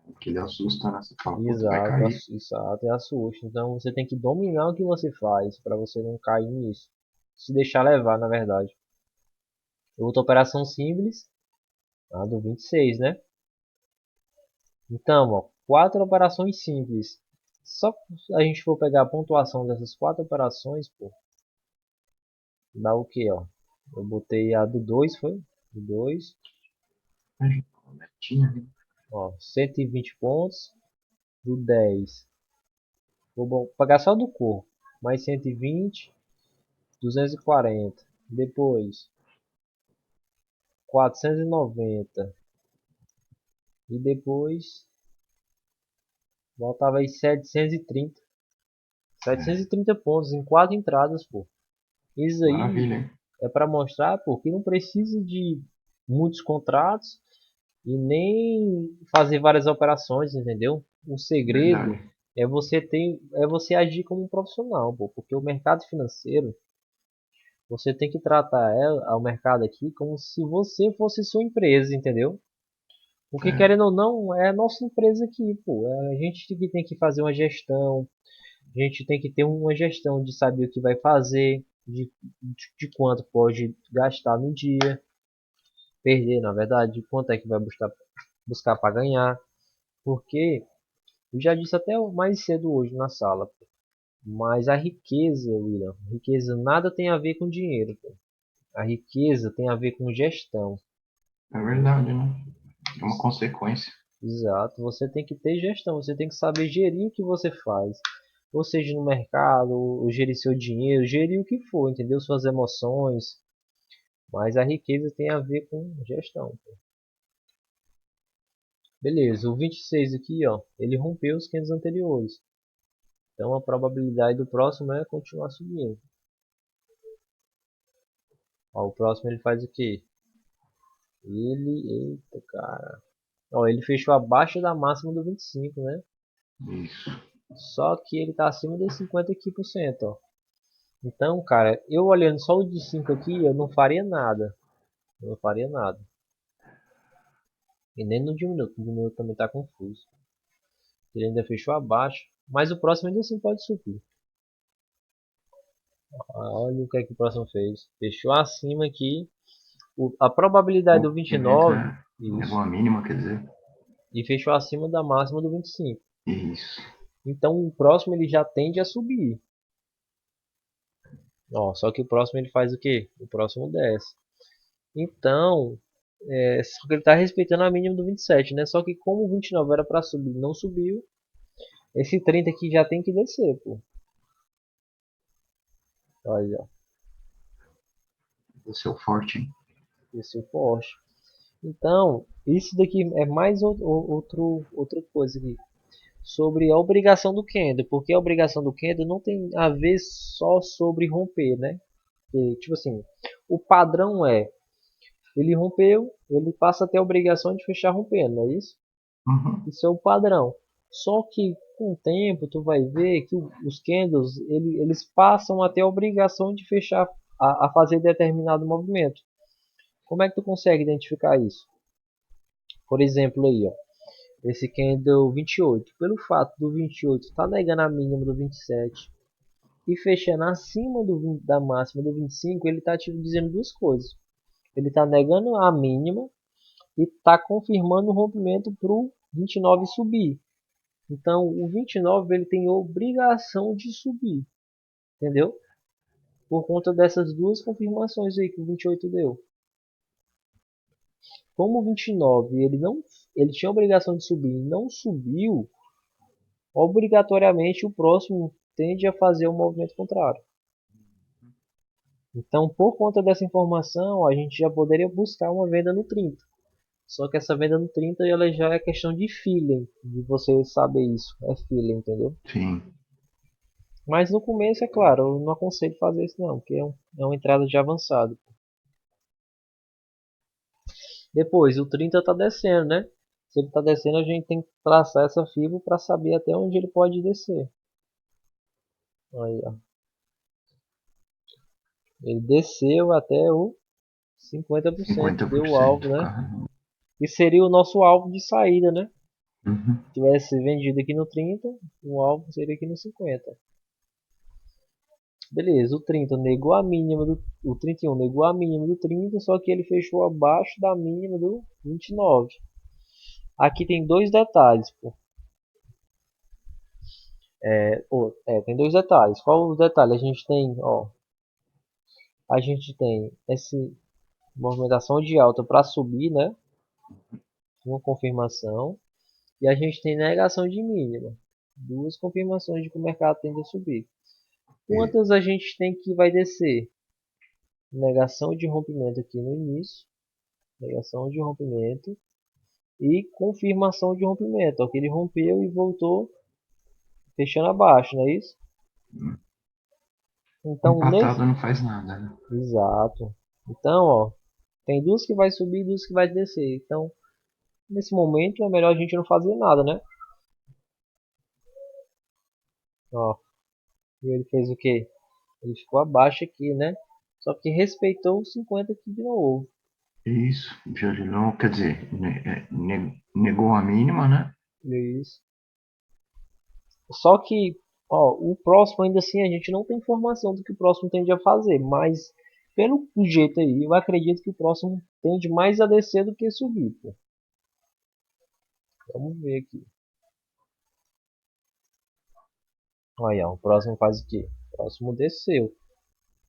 Porque ele assusta, né? Você fala, puta, vai Exato, cair. exato, é assusta. Então você tem que dominar o que você faz para você não cair nisso. Se deixar levar, na verdade. Outra operação simples, a do 26, né? Então, ó, quatro operações simples. Só se a gente for pegar a pontuação dessas quatro operações, pô, dá o que, ó? Eu botei a do 2 foi? Do 2, Imagina, uma metinha, né? ó, 120 pontos. Do 10, vou pagar só do corpo. Mais 120, 240. Depois, 490. E depois, voltava aí 730. É, 730 pontos em quatro entradas, pô. Isso aí maravilha, hein? é para mostrar, pô, que não precisa de muitos contratos e nem fazer várias operações, entendeu? O segredo Verdade. é você agir como um profissional, pô, porque o mercado financeiro, você tem que tratar o mercado aqui como se você fosse sua empresa, entendeu? Porque É, querendo ou não, é a nossa empresa aqui, pô. É a gente que tem que fazer uma gestão, a gente tem que ter uma gestão de saber o que vai fazer, de quanto pode gastar no dia, perder, na verdade, de quanto é que vai buscar para ganhar. Porque eu já disse até mais cedo hoje na sala, pô, mas a riqueza, William, riqueza nada tem a ver com dinheiro, pô. A riqueza tem a ver com gestão, é entendeu? verdade, né? É uma consequência. Exato, você tem que ter gestão, você tem que saber gerir o que você faz. Ou seja, no mercado, ou gerir seu dinheiro, gerir o que for, entendeu? Suas emoções. Mas a riqueza tem a ver com gestão. Beleza, o 26 aqui, ó, ele rompeu os candles anteriores. Então a probabilidade do próximo é continuar subindo. Ó, o próximo ele faz o quê? Eita, cara. Ó, ele fechou abaixo da máxima do 25, né? Isso. Só que ele tá acima dos 50 aqui por cento, ó. Então, cara, eu olhando só o de 5 aqui, eu não faria nada. Eu não faria nada. E nem no de 1 minuto. O de 1 minuto também tá confuso. Ele ainda fechou abaixo. Mas o próximo ainda assim pode subir. Ah, olha o que é que o próximo fez. Fechou acima aqui. A probabilidade do O evento 29. levou Isso. a mínima, quer dizer. E fechou acima da máxima do 25. Isso. Então o próximo ele já tende a subir. Ó, só que o próximo ele faz o quê? O próximo desce. Então, só que ele está respeitando a mínima do 27, né? Só que como o 29 era para subir, não subiu. Esse 30 aqui já tem que descer, pô. Olha, ó, Esse é o forte, hein? desceu forte. Então, isso daqui é mais outra coisa aqui. Sobre a obrigação do candle. Porque a obrigação do candle não tem a ver só sobre romper, né? Porque, tipo assim, o padrão é, ele rompeu, ele passa a ter a obrigação de fechar rompendo, não é isso? Uhum. Isso é o padrão. Só que com o tempo tu vai ver que os candles eles passam a ter a obrigação de fechar a fazer determinado movimento. Como é que tu consegue identificar isso? Por exemplo aí, ó, esse candle 28. Pelo fato do 28 estar negando a mínima do 27 e fechando acima da máxima do 25, ele está te dizendo duas coisas. Ele está negando a mínima e está confirmando o rompimento para o 29 subir. Então, o 29 ele tem obrigação de subir, entendeu? Por conta dessas duas confirmações aí que o 28 deu. Como o 29 ele tinha a obrigação de subir e não subiu, obrigatoriamente o próximo tende a fazer o movimento contrário. Então, por conta dessa informação, a gente já poderia buscar uma venda no 30. Só que essa venda no 30 ela já é questão de feeling, de você saber isso. É feeling, entendeu? Sim. Mas no começo, é claro, eu não aconselho fazer isso não, porque é uma entrada de avançado. Depois, o 30 está descendo, né? Se ele está descendo, a gente tem que traçar essa fibra para saber até onde ele pode descer. Aí, ó. Ele desceu até o 50%, deu o alvo, 50%, né? cara. E seria o nosso alvo de saída, né? Uhum. Se tivesse vendido aqui no 30, o alvo seria aqui no 50. Beleza, o 30 negou a mínima do. O 31 negou a mínima do 30, só que ele fechou abaixo da mínima do 29. Aqui tem dois detalhes, pô. Tem dois detalhes. Qual o detalhe? A gente tem essa movimentação de alta para subir, né? Uma confirmação. E a gente tem negação de mínima. Duas confirmações de que o mercado tende a subir. E- Quantas a gente tem que vai descer? Negação de rompimento aqui no início. Negação de rompimento. E confirmação de rompimento. Ó, que ele rompeu e voltou fechando abaixo, não é isso? Então, Empatado não faz nada, né? exato. Então, ó, tem duas que vai subir e duas que vai descer. Então, nesse momento é melhor a gente não fazer nada, né? Ó, e ele fez o quê? Ele ficou abaixo aqui, né? Só que respeitou os 50 aqui de novo. Isso, violino, quer dizer, negou a mínima, né? Isso. Só que, ó, o próximo ainda assim a gente não tem informação do que o próximo tende a fazer, mas pelo jeito aí, eu acredito que o próximo tende mais a descer do que subir, pô. Vamos ver aqui. Olha, o próximo faz o quê? O próximo desceu.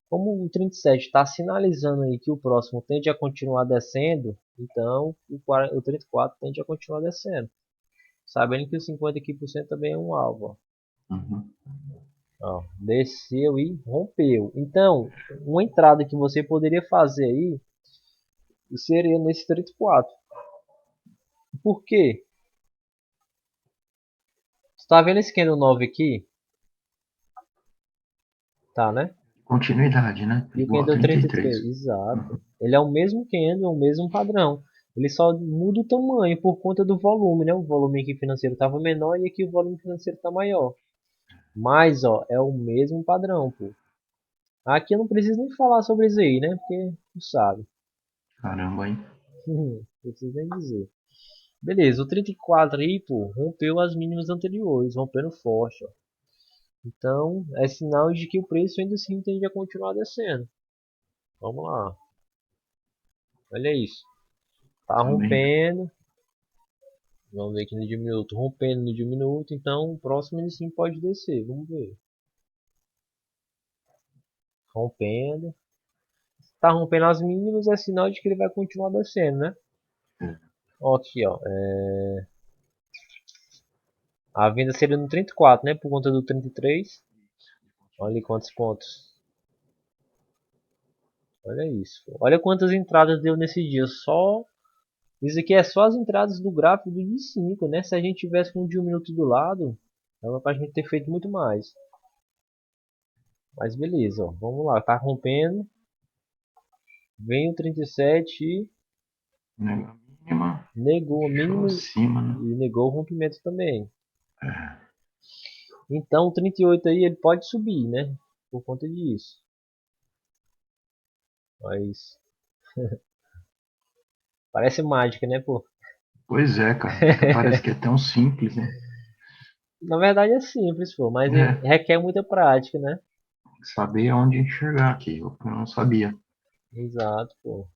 Como o 37 está sinalizando aí que o próximo tende a continuar descendo, então o 34 tende a continuar descendo. Sabendo que o 50 aqui por cento também é um alvo. Uhum. Ó, desceu e rompeu. Então, uma entrada que você poderia fazer aí seria nesse 34. Por quê? Você está vendo esse candle 9 aqui? Tá, né? Continuidade, né? E o Igual a candle 33. 33, exato. Uhum. Ele é o mesmo candle, o mesmo padrão. Ele só muda o tamanho por conta do volume, né? O volume aqui financeiro estava menor e aqui o volume financeiro está maior. Mas, ó, é o mesmo padrão, pô. Aqui eu não preciso nem falar sobre isso aí, né? Porque tu sabe. Caramba, hein? Não preciso nem dizer. Beleza, o 34 aí, pô, rompeu as mínimas anteriores, rompendo forte, ó. Então, é sinal de que o preço ainda assim tende a continuar descendo. Vamos lá. Olha isso. Tá Também. rompendo. Vamos ver aqui no diminuto. Rompendo no diminuto. Então o próximo ele sim pode descer. Vamos ver. Rompendo. Tá rompendo as mínimas. É sinal de que ele vai continuar descendo, né? É. Ó, aqui, ó. A venda seria no 34, né? Por conta do 33. Olha ali quantos pontos. Olha isso. Olha quantas entradas deu nesse dia. Só. Isso aqui é só as entradas do gráfico do dia 5, né? Se a gente tivesse com o de 1 minuto do lado, dava pra gente ter feito muito mais. Mas beleza, ó. Vamos lá. Tá rompendo. Vem o 37 e Negou a mínima, negou o fechou mínimo acima, né? e negou o rompimento também. É. Então o 38 aí ele pode subir, né? Por conta disso. Mas Parece mágica, né, pô? Pois é, cara. Até parece que é tão simples, né? Na verdade é simples, pô, mas É, requer muita prática, né? saber onde enxergar aqui. Eu não sabia. Exato, pô.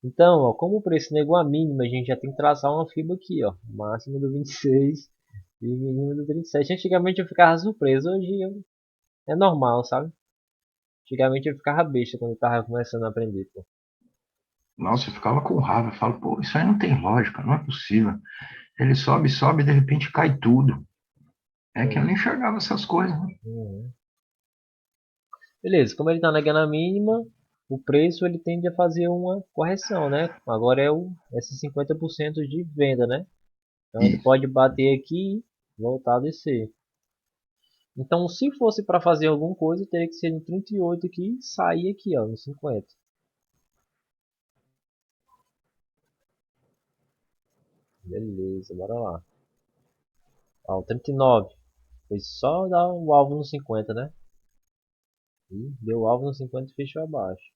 Então, ó, como o preço negou a mínima, a gente já tem que traçar uma fibra aqui, ó. Máximo do 26 e mínimo do 37. Antigamente eu ficava surpreso, é normal, sabe? Antigamente eu ficava besta quando eu tava começando a aprender, pô. Nossa, eu ficava com raiva. Eu falo, pô, isso aí não tem lógica, não é possível. Ele sobe, sobe e de repente cai tudo. É que eu não Pois. enxergava essas coisas, né? Uhum. Beleza, como ele tá negando a mínima, o preço ele tende a fazer uma correção, né? Agora é esses 50% de venda, né? Então ele Isso. pode bater aqui e voltar a descer. Então, se fosse para fazer alguma coisa, teria que ser no 38 aqui e sair aqui, ó, no 50. Beleza, bora lá. Ó, o 39. Foi só dar o alvo no 50, né? E deu o alvo no 50 e fechou abaixo.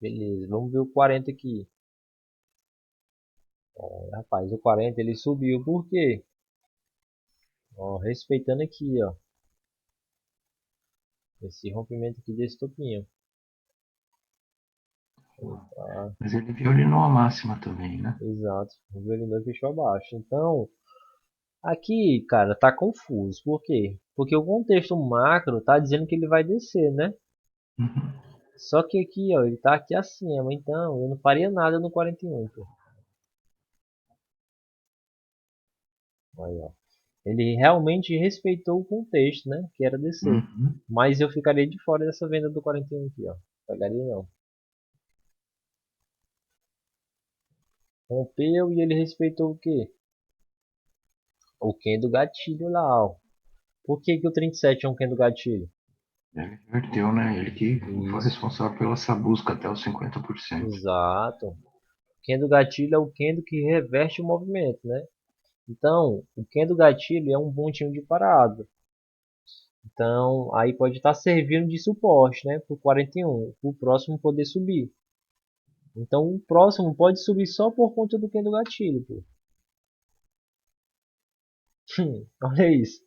Beleza, vamos ver o 40 aqui. Ó, rapaz, o 40 ele subiu, por quê? Ó, respeitando aqui, ó. Esse rompimento aqui desse topinho. Opa, Mas ele violinou a máxima também, né? exato. O vendedor fechou abaixo. Então, aqui, cara, tá confuso. Por quê? Porque o contexto macro tá dizendo que ele vai descer, né? Uhum. Só que aqui, ó, ele tá aqui acima. Então, eu não faria nada no 41, pô. Aí, ó. Ele realmente respeitou o contexto, né? Que era descer. Uhum. Mas eu ficaria de fora dessa venda do 41 aqui, ó. Pegaria não. Rompeu e ele respeitou o quê? O Ken do gatilho lá, ó. Por que que o 37 é um Ken do gatilho? Ele inverteu, né? Ele que foi Isso, responsável pela essa busca até os 50%. exato. O Ken do gatilho é o Ken do que reverte o movimento, né? Então, o Ken do gatilho é um pontinho de parada. Então, aí pode estar servindo de suporte, né? Para o 41, para o próximo poder subir. Então, o próximo pode subir só por conta do Ken do gatilho, pô. Olha isso.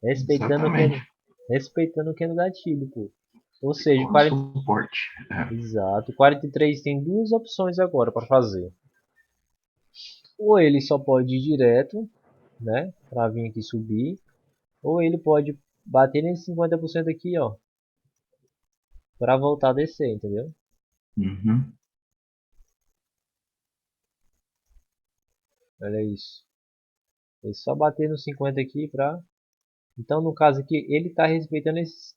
Respeitando o Exatamente. Ken, respeitando o Ken do gatilho, pô. Ou seja, Ficou no suporte. É. exato. O 43 tem duas opções agora para fazer. Ou ele só pode ir direto, né? Para vir aqui subir. Ou ele pode bater nesse 50% aqui, ó. Para voltar a descer, entendeu? Uhum. Olha isso. Ele só bater no 50 aqui pra. Então, no caso aqui, ele está respeitando esse.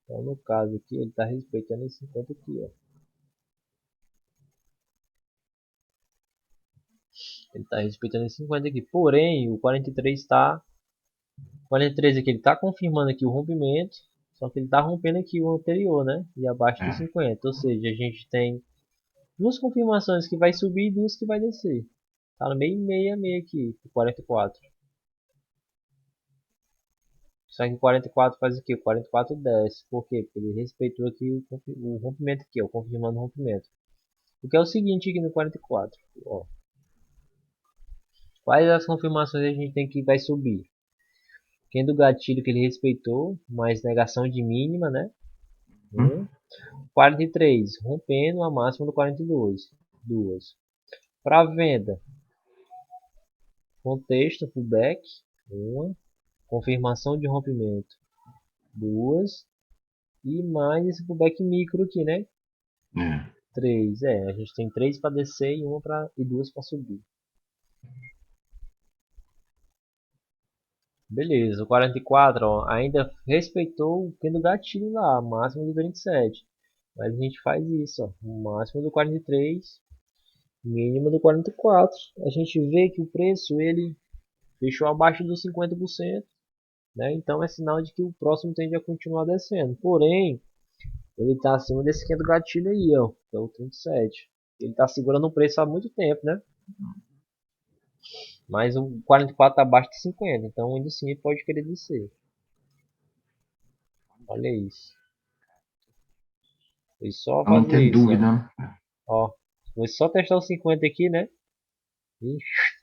Então, no caso aqui, ele está respeitando esse 50 aqui, ó. Ele está respeitando esse 50 aqui. Porém, o 43 está. O 43 aqui, ele está confirmando aqui o rompimento. Só que ele está rompendo aqui o anterior, né? E abaixo do É. 50. Ou seja, a gente tem duas confirmações que vai subir e duas que vai descer. Tá no meio meia meia aqui, o 44. Só que o 44 faz o quê? O 44 desce. Por quê? Porque ele respeitou aqui o rompimento aqui, ó, confirmando o rompimento. O que é o seguinte aqui no 44. Ó, quais as confirmações a gente tem que vai subir? Quem do gatilho que ele respeitou, mais negação de mínima, né? Uhum. 43, rompendo a máxima do 42. Duas. Para venda, contexto, pullback, uma. Confirmação de rompimento, duas. E mais esse pullback micro aqui, né? É. Três. A gente tem três para descer e uma e duas para subir. Beleza, o 44 ó, ainda respeitou o pino do gatilho lá, máximo do 37. Mas a gente faz isso, ó, o máximo do 43, mínimo do 44. A gente vê que o preço ele fechou abaixo dos 50%, né? Então é sinal de que o próximo tende a continuar descendo. Porém, ele está acima desse quinto gatilho aí, ó, que é o 37. Ele está segurando o preço há muito tempo, né? Mas o 44 tá abaixo de 50, então ainda assim ele pode querer descer. Olha isso. Foi só Pra não fazer ter isso, ó. dúvida, né? Ó, foi só testar os 50 aqui, né? Ixi.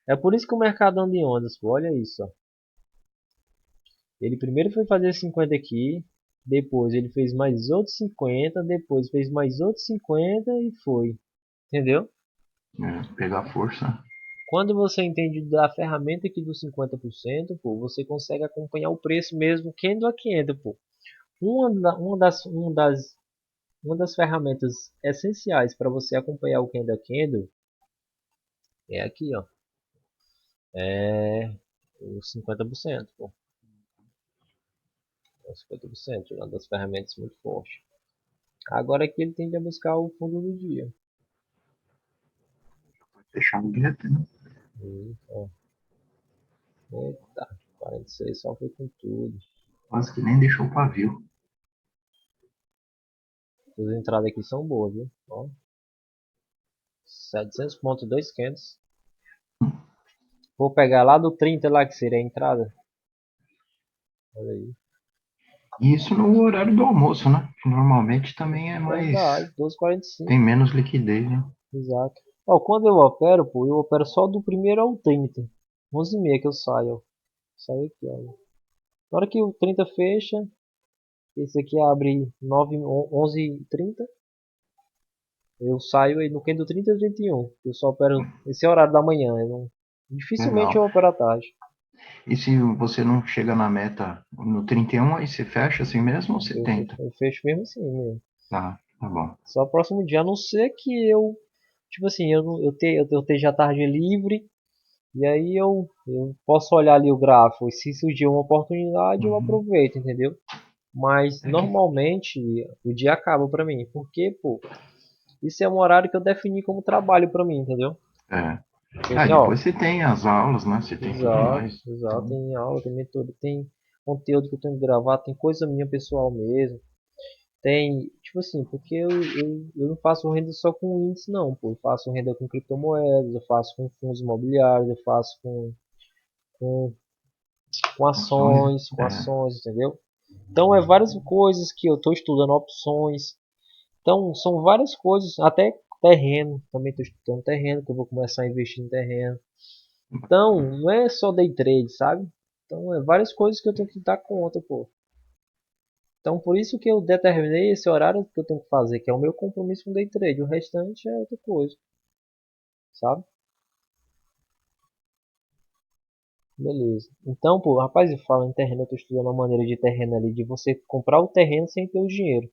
É por isso que o mercado anda em ondas, pô. Olha isso, ó. Ele primeiro foi fazer 50 aqui, depois ele fez mais outros 50, depois fez mais outros 50 e foi. Entendeu? Pegar força. Quando você entende da ferramenta aqui dos 50%, pô, você consegue acompanhar o preço mesmo candle a candle, pô. Uma das ferramentas essenciais para você acompanhar o candle a candle é aqui, ó. É os 50%, pô. É os 50%, uma das ferramentas muito forte. Agora aqui ele tende a buscar o fundo do dia. Fechar o dia, né? Ó. Eita, 46 só foi com tudo. Quase que nem deixou o pavio. As entradas aqui são boas, viu? Ó, 700 pontos, 2 candles. Vou pegar lá do 30 lá que seria a entrada. Olha aí. E isso no horário do almoço, né? Que normalmente também é mais. Verdade, Tem 12,45. menos liquidez, né? Exato. Ó, quando eu opero, pô, eu opero só do primeiro ao 30. 11h30 que eu saio, ó. Saio aqui, ó. Na hora que o 30 fecha, esse aqui abre 11h30. Eu saio aí no candle 30 e 31. Eu só opero esse horário da manhã. Dificilmente Legal. eu opero à tarde. E se você não chega na meta no 31, aí você fecha assim mesmo ou você tenta? Eu fecho mesmo assim, mesmo. Tá bom. Só o próximo dia, a não ser que eu, tipo assim, eu esteja a tarde livre, e aí eu posso olhar ali o gráfico, e se surgir uma oportunidade, eu Uhum. aproveito, entendeu? Mas É que, normalmente o dia acaba pra mim, porque, pô, isso é um horário que eu defini como trabalho pra mim, entendeu? é. Porque Ah, assim, e ó, depois você tem as aulas, né? Você tem tudo exato, mais. exato, Então, tem aula, tem mentoria, tem conteúdo que eu tenho que gravar, tem coisa minha pessoal mesmo. Tem, tipo assim, porque eu não faço renda só com índice, não, pô. Eu faço renda com criptomoedas, eu faço com fundos imobiliários, eu faço com, ações, com ações, entendeu? Então, é várias coisas que eu estou estudando, opções. Então, são várias coisas, até terreno, também estou estudando terreno, que eu vou começar a investir em terreno. Então, não é só day trade, sabe? Então, é várias coisas que eu tenho que dar conta, pô. Então, por isso que eu determinei esse horário que eu tenho que fazer, que é o meu compromisso com o day trade. O restante é outra coisa, sabe? Beleza. Então, pô, rapaz, eu falo em terreno, eu tô estudando uma maneira de terreno ali, de você comprar o terreno sem ter o dinheiro.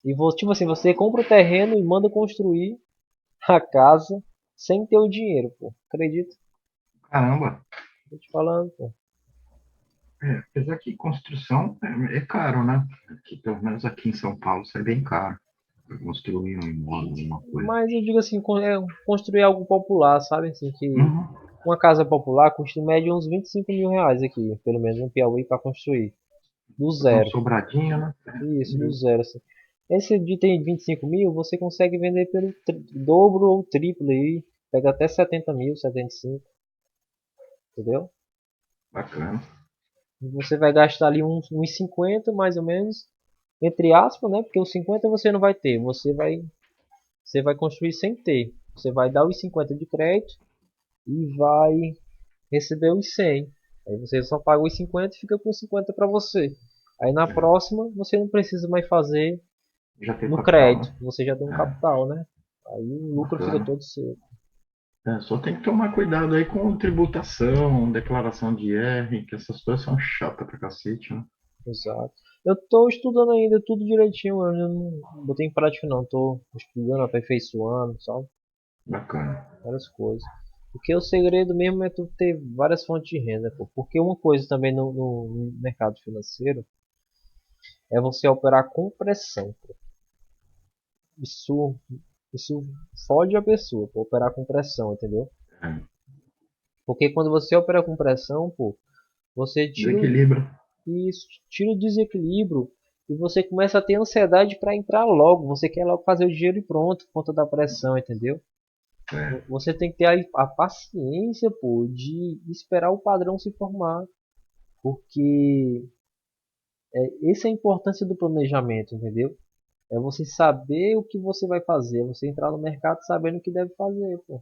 E tipo assim, você compra o terreno e manda construir a casa sem ter o dinheiro, pô. Acredita? caramba. Tô te falando, pô. Apesar que construção é caro, né? Aqui, pelo menos aqui em São Paulo, isso é bem caro. Pra construir um imóvel, uma coisa. Mas eu digo assim, construir algo popular, sabe? Assim, que Uhum. uma casa popular custa em média uns 25 mil reais aqui, pelo menos no Piauí, para construir. Do Fazer um zero. sobradinho, né? Isso, do zero, assim. Esse de tem 25 mil, você consegue vender pelo dobro ou triplo aí. Pega até 70 mil, 75, entendeu? Bacana. E você vai gastar ali uns 50 mais ou menos, entre aspas, né? Porque os 50 você não vai ter, você vai construir sem ter. Você vai dar os 50 de crédito e vai receber os 100. Aí você só paga os 50 e fica com 50 para você. Aí na É, próxima você não precisa mais fazer já tem o no capital, crédito, né? você já tem um É, capital, né? Aí o lucro fica bacana. todo seu. Só tem que tomar cuidado aí com tributação, declaração de R, que essas coisas são chatas pra cacete, né? Exato. Eu tô estudando ainda tudo direitinho, eu ainda não botei em prática não, tô estudando, aperfeiçoando, sabe? Bacana. Várias coisas. Porque o segredo mesmo é tu ter várias fontes de renda, pô. Porque uma coisa também no mercado financeiro é você operar com pressão, pô. Isso, isso fode a pessoa, pô, operar com pressão, entendeu? É, Porque quando você opera com pressão, pô, você desequilíbrio. isso, tira o desequilíbrio e você começa a ter ansiedade para entrar logo. Você quer logo fazer o dinheiro e pronto, por conta da pressão, entendeu? É, Você tem que ter a paciência, pô, de esperar o padrão se formar. Porque essa é a importância do planejamento, entendeu? É você saber o que você vai fazer, você entrar no mercado sabendo o que deve fazer, pô.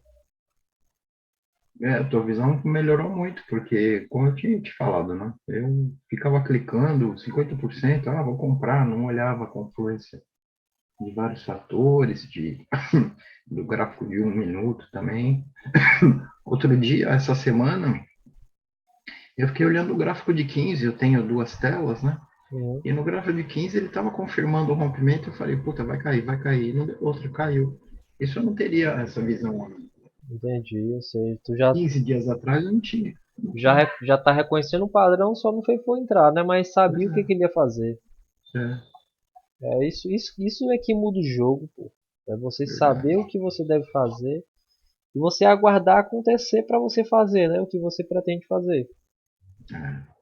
a tua visão melhorou muito, porque, como eu tinha te falado, né? Eu ficava clicando 50%, vou comprar, não olhava a confluência de vários fatores, do gráfico de 1 minuto também. Outro dia, essa semana, eu fiquei olhando o gráfico de 15, eu tenho duas telas, né? Uhum. E no gráfico de 15 ele estava confirmando o rompimento, eu falei, puta, vai cair, não deu outro, caiu. Isso eu não teria essa visão há Entendi, eu sei. Tu já, 15 dias atrás, eu não tinha. Não já, tinha. já tá reconhecendo o padrão, só não foi entrar, né? Mas sabia Pois o que, é, que ele ia fazer. é Isso é que muda o jogo, pô. É você saber o verdade. que você deve fazer e você aguardar acontecer para você fazer, né? O que você pretende fazer. É.